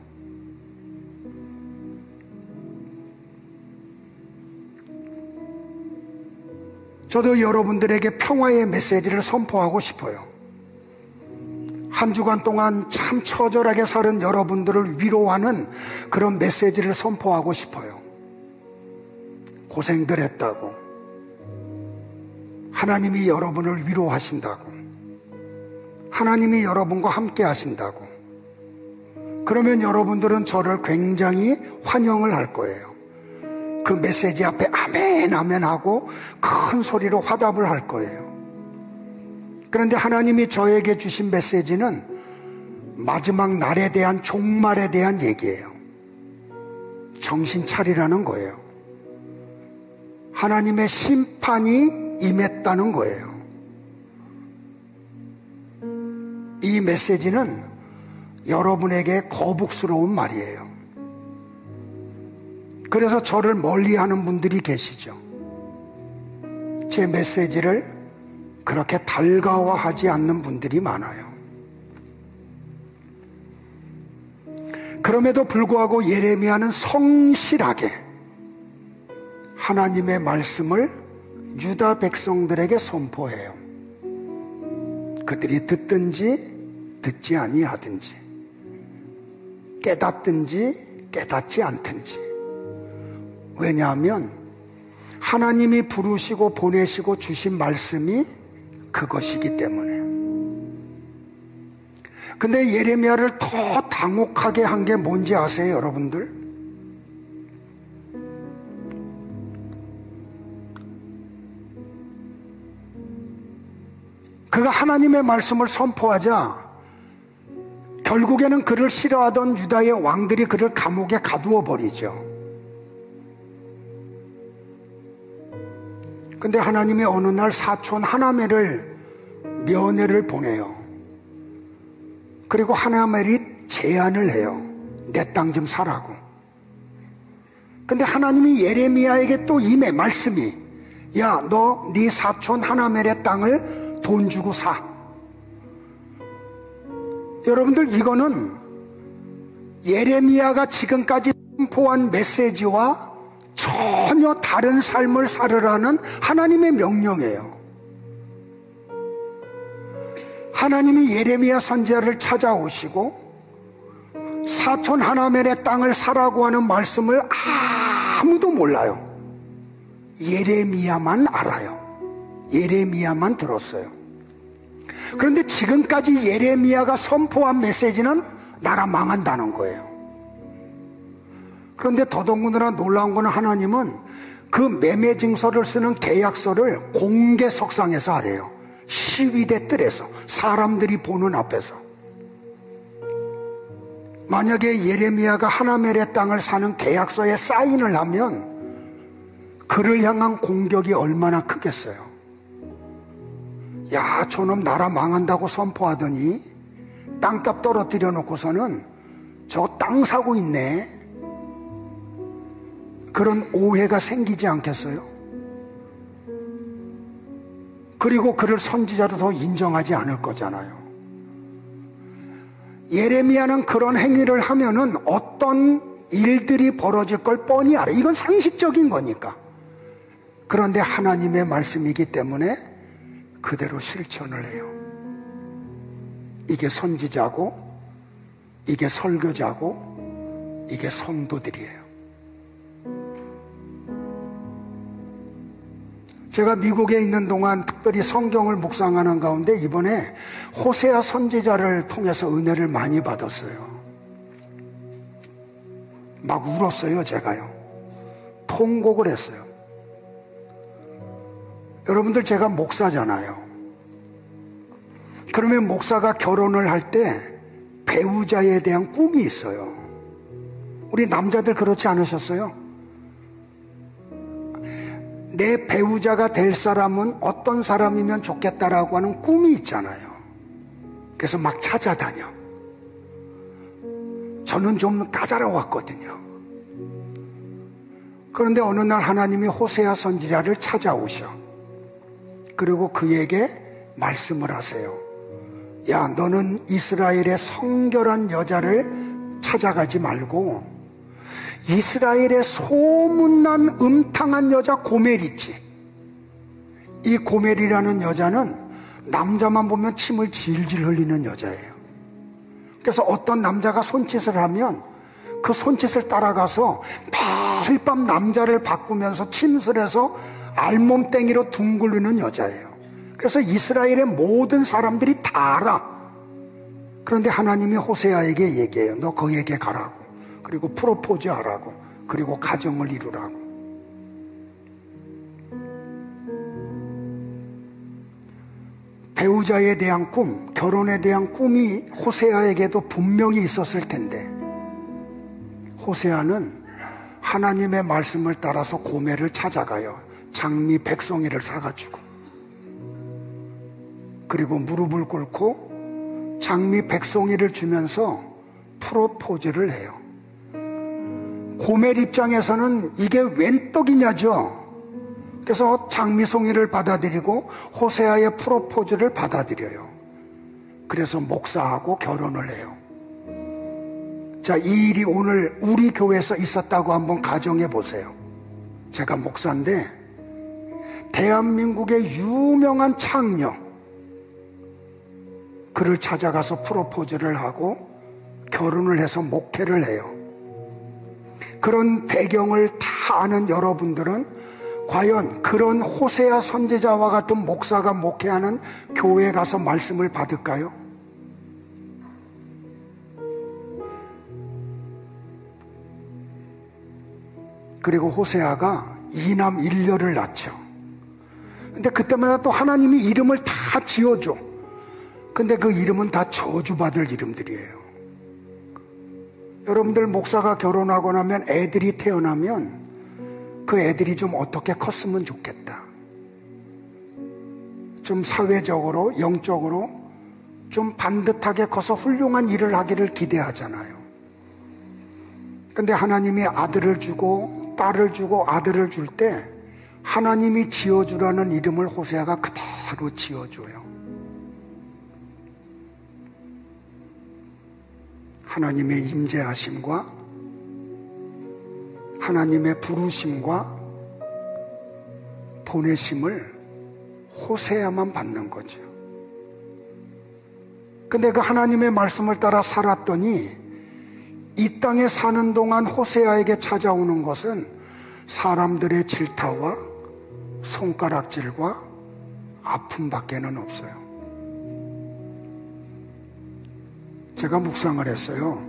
저도 여러분들에게 평화의 메시지를 선포하고 싶어요. 한 주간 동안 참 처절하게 살은 여러분들을 위로하는 그런 메시지를 선포하고 싶어요. 고생들 했다고, 하나님이 여러분을 위로하신다고, 하나님이 여러분과 함께 하신다고, 그러면 여러분들은 저를 굉장히 환영을 할 거예요. 그 메시지 앞에 아멘 아멘 하고 큰 소리로 화답을 할 거예요. 그런데 하나님이 저에게 주신 메시지는 마지막 날에 대한, 종말에 대한 얘기예요. 정신 차리라는 거예요. 하나님의 심판이 임했다는 거예요. 이 메시지는 여러분에게 거북스러운 말이에요. 그래서 저를 멀리하는 분들이 계시죠. 제 메시지를 그렇게 달가워하지 않는 분들이 많아요. 그럼에도 불구하고 예레미야는 성실하게 하나님의 말씀을 유다 백성들에게 선포해요. 그들이 듣든지 듣지 아니하든지, 깨닫든지 깨닫지 않든지. 왜냐하면 하나님이 부르시고 보내시고 주신 말씀이 그것이기 때문에. 근데 예레미야를 더 당혹하게 한 게 뭔지 아세요, 여러분들? 그가 하나님의 말씀을 선포하자 결국에는 그를 싫어하던 유다의 왕들이 그를 감옥에 가두어 버리죠. 근데 하나님이 어느 날 사촌 하나멜을 면회를 보내요. 그리고 하나멜이 제안을 해요. 내 땅 좀 사라고. 근데 하나님이 예레미야에게 또 임해 말씀이, 야, 너 네 사촌 하나멜의 땅을 돈 주고 사. 여러분들, 이거는 예레미야가 지금까지 선포한 메시지와 전혀 다른 삶을 살으라는 하나님의 명령이에요. 하나님이 예레미야 선지자를 찾아오시고 사촌 하나멜의 땅을 사라고 하는 말씀을 아무도 몰라요. 예레미야만 알아요. 예레미야만 들었어요. 그런데 지금까지 예레미야가 선포한 메시지는 나라 망한다는 거예요. 그런데 더더군다나 놀라운 거는 하나님은 그 매매 증서를 쓰는 계약서를 공개 석상에서 하래요. 시위대 뜰에서, 사람들이 보는 앞에서. 만약에 예레미야가 하나멜의 땅을 사는 계약서에 사인을 하면 그를 향한 공격이 얼마나 크겠어요. 야, 저놈 나라 망한다고 선포하더니 땅값 떨어뜨려 놓고서는 저 땅 사고 있네. 그런 오해가 생기지 않겠어요? 그리고 그를 선지자로 더 인정하지 않을 거잖아요. 예레미야는 그런 행위를 하면은 어떤 일들이 벌어질 걸 뻔히 알아요. 이건 상식적인 거니까. 그런데 하나님의 말씀이기 때문에 그대로 실천을 해요. 이게 선지자고, 이게 설교자고, 이게 성도들이에요. 제가 미국에 있는 동안 특별히 성경을 묵상하는 가운데 이번에 호세아 선지자를 통해서 은혜를 많이 받았어요. 막 울었어요, 제가요. 통곡을 했어요. 여러분들, 제가 목사잖아요. 그러면 목사가 결혼을 할 때 배우자에 대한 꿈이 있어요. 우리 남자들 그렇지 않으셨어요? 내 배우자가 될 사람은 어떤 사람이면 좋겠다라고 하는 꿈이 있잖아요. 그래서 막 찾아다녀. 저는 좀 까다로웠거든요. 그런데 어느 날 하나님이 호세아 선지자를 찾아오셔. 그리고 그에게 말씀을 하세요. 야, 너는 이스라엘의 성결한 여자를 찾아가지 말고 이스라엘의 소문난 음탕한 여자 고멜 있지. 이 고멜이라는 여자는 남자만 보면 침을 질질 흘리는 여자예요. 그래서 어떤 남자가 손짓을 하면 그 손짓을 따라가서 매일 밤 남자를 바꾸면서 침술해서 알몸땡이로 둥글리는 여자예요. 그래서 이스라엘의 모든 사람들이 다 알아. 그런데 하나님이 호세아에게 얘기해요. 너 거기에게 가라고. 그리고 프로포즈 하라고. 그리고 가정을 이루라고. 배우자에 대한 꿈, 결혼에 대한 꿈이 호세아에게도 분명히 있었을 텐데 호세아는 하나님의 말씀을 따라서 고멜을 찾아가요. 장미 백송이를 사가지고, 그리고 무릎을 꿇고 장미 백송이를 주면서 프로포즈를 해요. 고멜 입장에서는 이게 웬 떡이냐죠. 그래서 장미송이를 받아들이고 호세아의 프로포즈를 받아들여요. 그래서 목사하고 결혼을 해요. 자, 이 일이 오늘 우리 교회에서 있었다고 한번 가정해 보세요. 제가 목사인데 대한민국의 유명한 창녀, 그를 찾아가서 프로포즈를 하고 결혼을 해서 목회를 해요. 그런 배경을 다 아는 여러분들은 과연 그런 호세아 선지자와 같은 목사가 목회하는 교회에 가서 말씀을 받을까요? 그리고 호세아가 2남 1녀를 낳죠. 근데 그때마다 또 하나님이 이름을 다 지어줘. 근데 그 이름은 다 저주받을 이름들이에요. 여러분들 목사가 결혼하고 나면 애들이 태어나면 그 애들이 좀 어떻게 컸으면 좋겠다. 좀 사회적으로, 영적으로 좀 반듯하게 커서 훌륭한 일을 하기를 기대하잖아요. 근데 하나님이 아들을 주고 딸을 주고 아들을 줄 때 하나님이 지어주라는 이름을 호세아가 그대로 지어줘요. 하나님의 임재하심과 하나님의 부르심과 보내심을 호세아만 받는 거죠. 근데 그 하나님의 말씀을 따라 살았더니 이 땅에 사는 동안 호세아에게 찾아오는 것은 사람들의 질타와 손가락질과 아픔밖에는 없어요. 제가 묵상을 했어요.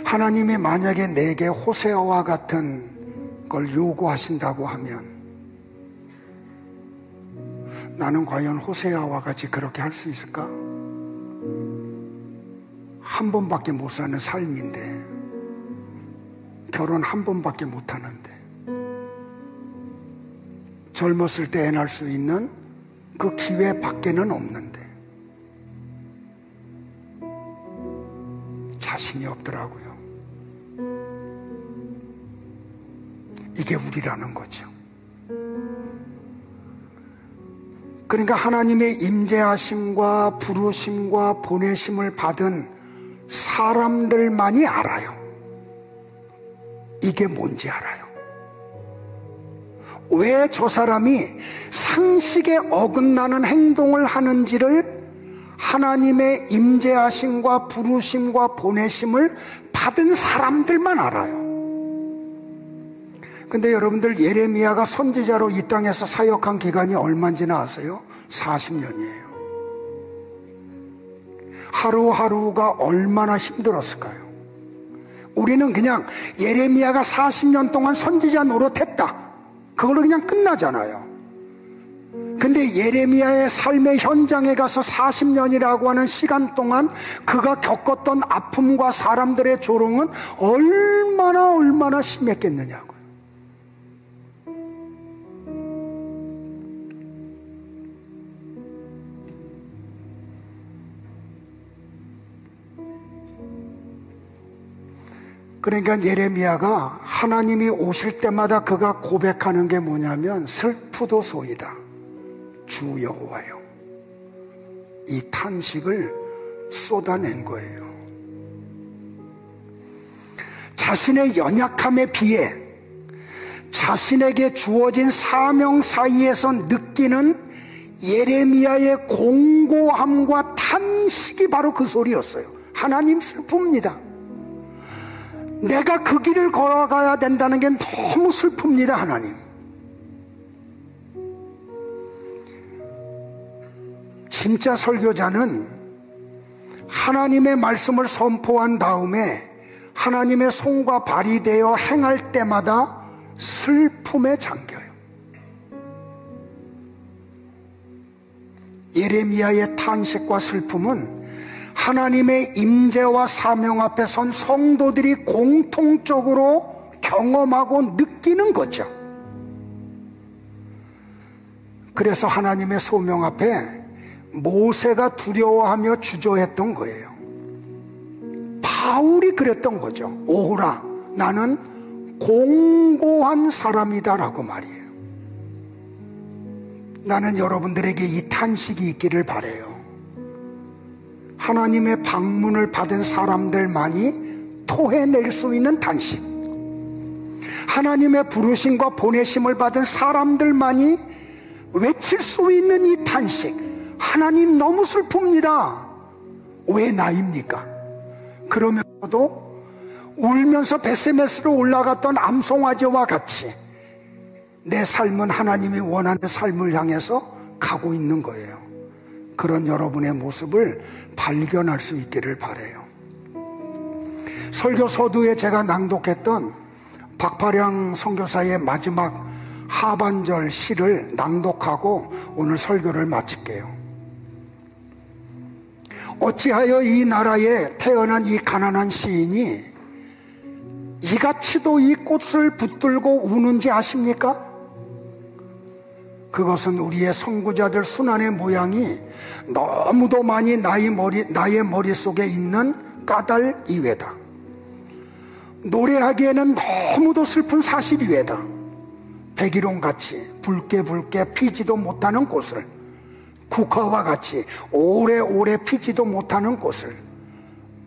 하나님이 만약에 내게 호세아와 같은 걸 요구하신다고 하면 나는 과연 호세아와 같이 그렇게 할 수 있을까? 한 번밖에 못 사는 삶인데, 결혼 한 번밖에 못 하는데, 젊었을 때 애 낳을 수 있는 그 기회 밖에는 없는데 자신이 없더라고요. 이게 우리라는 거죠. 그러니까 하나님의 임재하심과 부르심과 보내심을 받은 사람들만이 알아요. 이게 뭔지 알아요. 왜 저 사람이 상식에 어긋나는 행동을 하는지를 하나님의 임재하심과 부르심과 보내심을 받은 사람들만 알아요. 근데 여러분들 예레미야가 선지자로 이 땅에서 사역한 기간이 얼마인지나 아세요? 40년이에요. 하루하루가 얼마나 힘들었을까요? 우리는 그냥 예레미야가 40년 동안 선지자 노릇했다, 그걸로 그냥 끝나잖아요. 근데 예레미야의 삶의 현장에 가서 40년이라고 하는 시간 동안 그가 겪었던 아픔과 사람들의 조롱은 얼마나 심했겠느냐고요. 그러니까 예레미야가 하나님이 오실 때마다 그가 고백하는 게 뭐냐면 슬프도소이다 주 여호와여, 이 탄식을 쏟아낸 거예요. 자신의 연약함에 비해 자신에게 주어진 사명 사이에서 느끼는 예레미야의 공고함과 탄식이 바로 그 소리였어요. 하나님 슬픕니다. 내가 그 길을 걸어가야 된다는 게 너무 슬픕니다. 하나님, 진짜 설교자는 하나님의 말씀을 선포한 다음에 하나님의 손과 발이 되어 행할 때마다 슬픔에 잠겨요. 예레미야의 탄식과 슬픔은 하나님의 임재와 사명 앞에 선 성도들이 공통적으로 경험하고 느끼는 거죠. 그래서 하나님의 소명 앞에 모세가 두려워하며 주저했던 거예요. 바울이 그랬던 거죠. 오호라, 나는 공고한 사람이다 라고 말이에요. 나는 여러분들에게 이 탄식이 있기를 바라요. 하나님의 방문을 받은 사람들만이 토해낼 수 있는 탄식, 하나님의 부르심과 보내심을 받은 사람들만이 외칠 수 있는 이 탄식, 하나님 너무 슬픕니다. 왜 나입니까? 그러면서도 울면서 베세메스로 올라갔던 암송아지와 같이 내 삶은 하나님이 원하는 삶을 향해서 가고 있는 거예요. 그런 여러분의 모습을 발견할 수 있기를 바라요. 설교 서두에 제가 낭독했던 박파량 선교사의 마지막 하반절 시를 낭독하고 오늘 설교를 마칠게요. 어찌하여 이 나라에 태어난 이 가난한 시인이 이같이도 이 꽃을 붙들고 우는지 아십니까? 그것은 우리의 선구자들 순환의 모양이 너무도 많이 나의 머릿속에 있는 까닭 이외다. 노래하기에는 너무도 슬픈 사실 이외다. 백일홍같이 붉게 피지도 못하는 꽃을, 국화와 같이 오래오래 피지도 못하는 꽃을,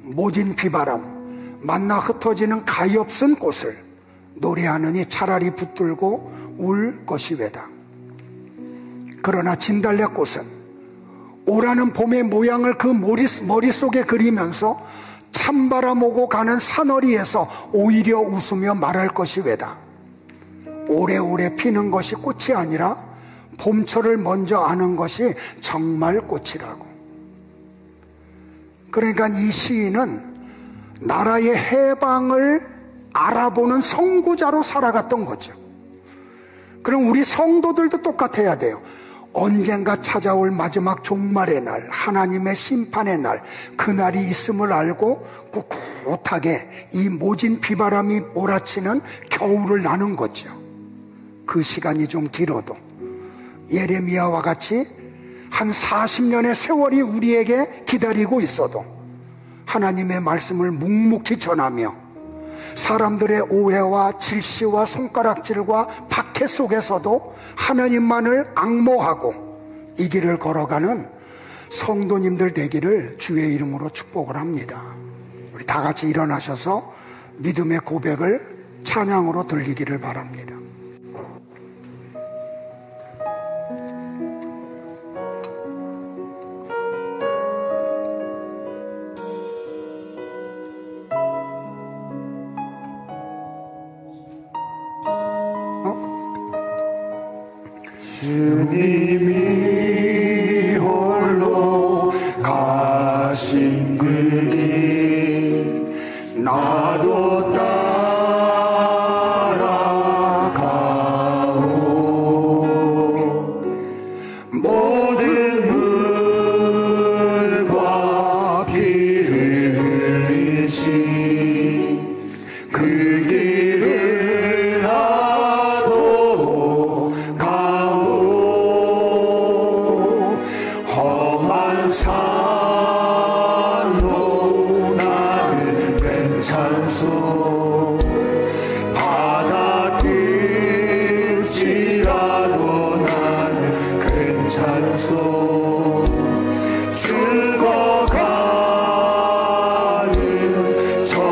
모진 비바람, 만나 흩어지는 가엾은 꽃을 노래하느니 차라리 붙들고 울 것이 왜다. 그러나 진달래꽃은 오라는 봄의 모양을 그 머릿속에 그리면서 찬바람 오고 가는 산허리에서 오히려 웃으며 말할 것이 왜다. 오래오래 피는 것이 꽃이 아니라 봄철을 먼저 아는 것이 정말 꽃이라고. 그러니까 이 시인은 나라의 해방을 알아보는 선구자로 살아갔던 거죠. 그럼 우리 성도들도 똑같아야 돼요. 언젠가 찾아올 마지막 종말의 날, 하나님의 심판의 날, 그날이 있음을 알고 꿋꿋하게 이 모진 비바람이 몰아치는 겨울을 나는 거죠. 그 시간이 좀 길어도 예레미야와 같이 한 40년의 세월이 우리에게 기다리고 있어도 하나님의 말씀을 묵묵히 전하며 사람들의 오해와 질시와 손가락질과 박해 속에서도 하나님만을 앙모하고 이 길을 걸어가는 성도님들 되기를 주의 이름으로 축복을 합니다. 우리 다 같이 일어나셔서 믿음의 고백을 찬양으로 들리기를 바랍니다. 주님이 홀로 가신 그 길 나도 따라가오. 모든 물과 피를 흘리신 그 길을 나도 가오. 험한 산로 나는 괜찮소. 바다 끝이라도 나는 괜찮소. 죽어가는 저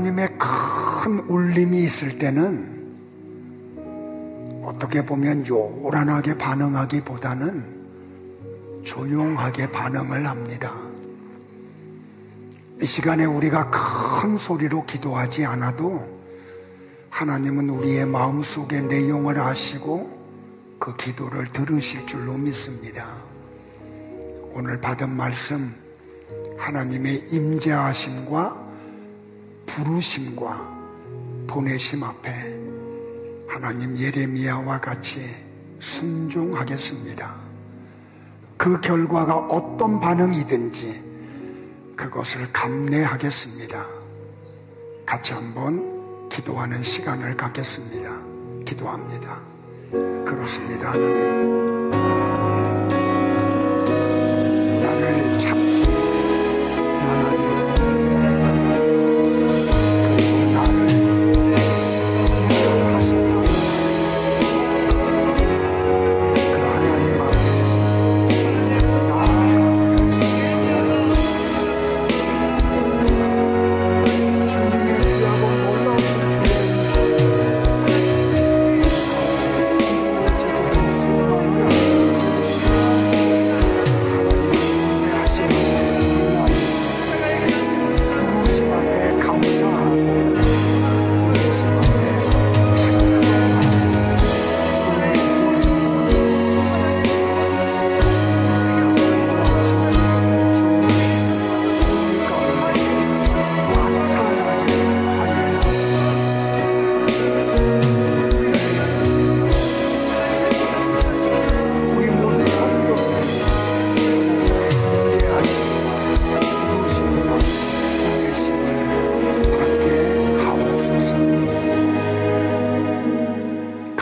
하나님의 큰 울림이 있을 때는 어떻게 보면 요란하게 반응하기보다는 조용하게 반응을 합니다. 이 시간에 우리가 큰 소리로 기도하지 않아도 하나님은 우리의 마음속의 내용을 아시고 그 기도를 들으실 줄로 믿습니다. 오늘 받은 말씀, 하나님의 임재하심과 부르심과 보내심 앞에 하나님 예레미야와 같이 순종하겠습니다. 그 결과가 어떤 반응이든지 그것을 감내하겠습니다. 같이 한번 기도하는 시간을 갖겠습니다. 기도합니다. 그렇습니다. 하나님, 나를 찾고 하나님,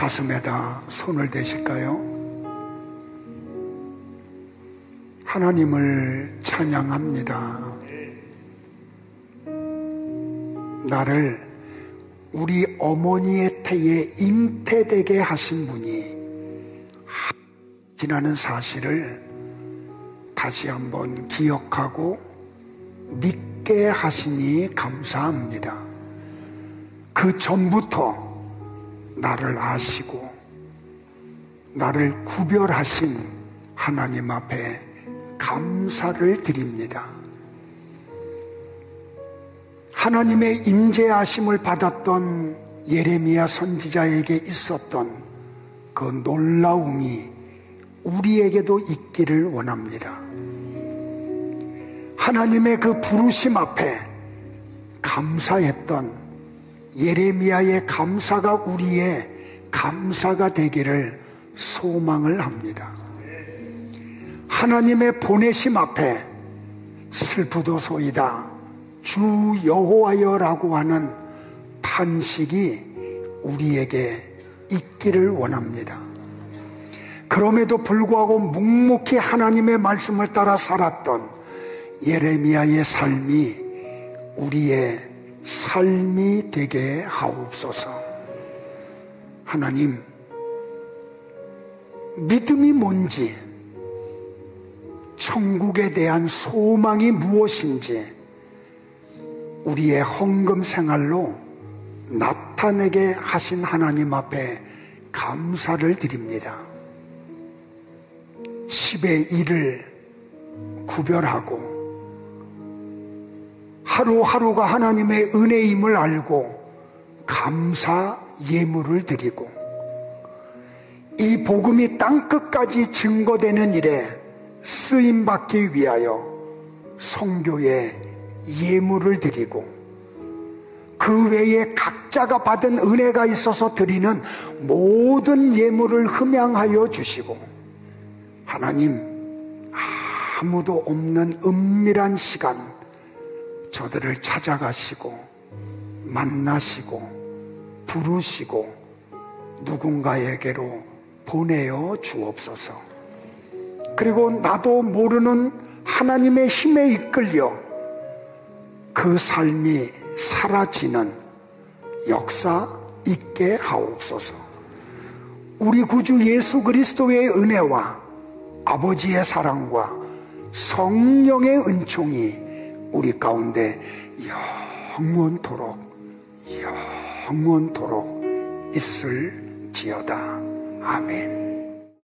가슴에다 손을 대실까요? 하나님을 찬양합니다. 나를 우리 어머니의 태에 잉태되게 하신 분이 지나는 사실을 다시 한번 기억하고 믿게 하시니 감사합니다. 그 전부터 나를 아시고 나를 구별하신 하나님 앞에 감사를 드립니다. 하나님의 임재하심을 받았던 예레미야 선지자에게 있었던 그 놀라움이 우리에게도 있기를 원합니다. 하나님의 그 부르심 앞에 감사했던 예레미야의 감사가 우리의 감사가 되기를 소망을 합니다. 하나님의 보내심 앞에 슬프도소이다 주 여호와여라고 하는 탄식이 우리에게 있기를 원합니다. 그럼에도 불구하고 묵묵히 하나님의 말씀을 따라 살았던 예레미야의 삶이 우리의 삶이 되게 하옵소서. 하나님, 믿음이 뭔지, 천국에 대한 소망이 무엇인지 우리의 헌금 생활로 나타내게 하신 하나님 앞에 감사를 드립니다. 10의 1을 구별하고 하루하루가 하나님의 은혜임을 알고 감사 예물을 드리고 이 복음이 땅끝까지 증거되는 일에 쓰임받기 위하여 성교에 예물을 드리고 그 외에 각자가 받은 은혜가 있어서 드리는 모든 예물을 흠양하여 주시고 하나님, 아무도 없는 은밀한 시간 저들을 찾아가시고 만나시고 부르시고 누군가에게로 보내어 주옵소서. 그리고 나도 모르는 하나님의 힘에 이끌려 그 삶이 사라지는 역사 있게 하옵소서. 우리 구주 예수 그리스도의 은혜와 아버지의 사랑과 성령의 은총이 우리 가운데 영원토록 영원토록 있을지어다. 아멘.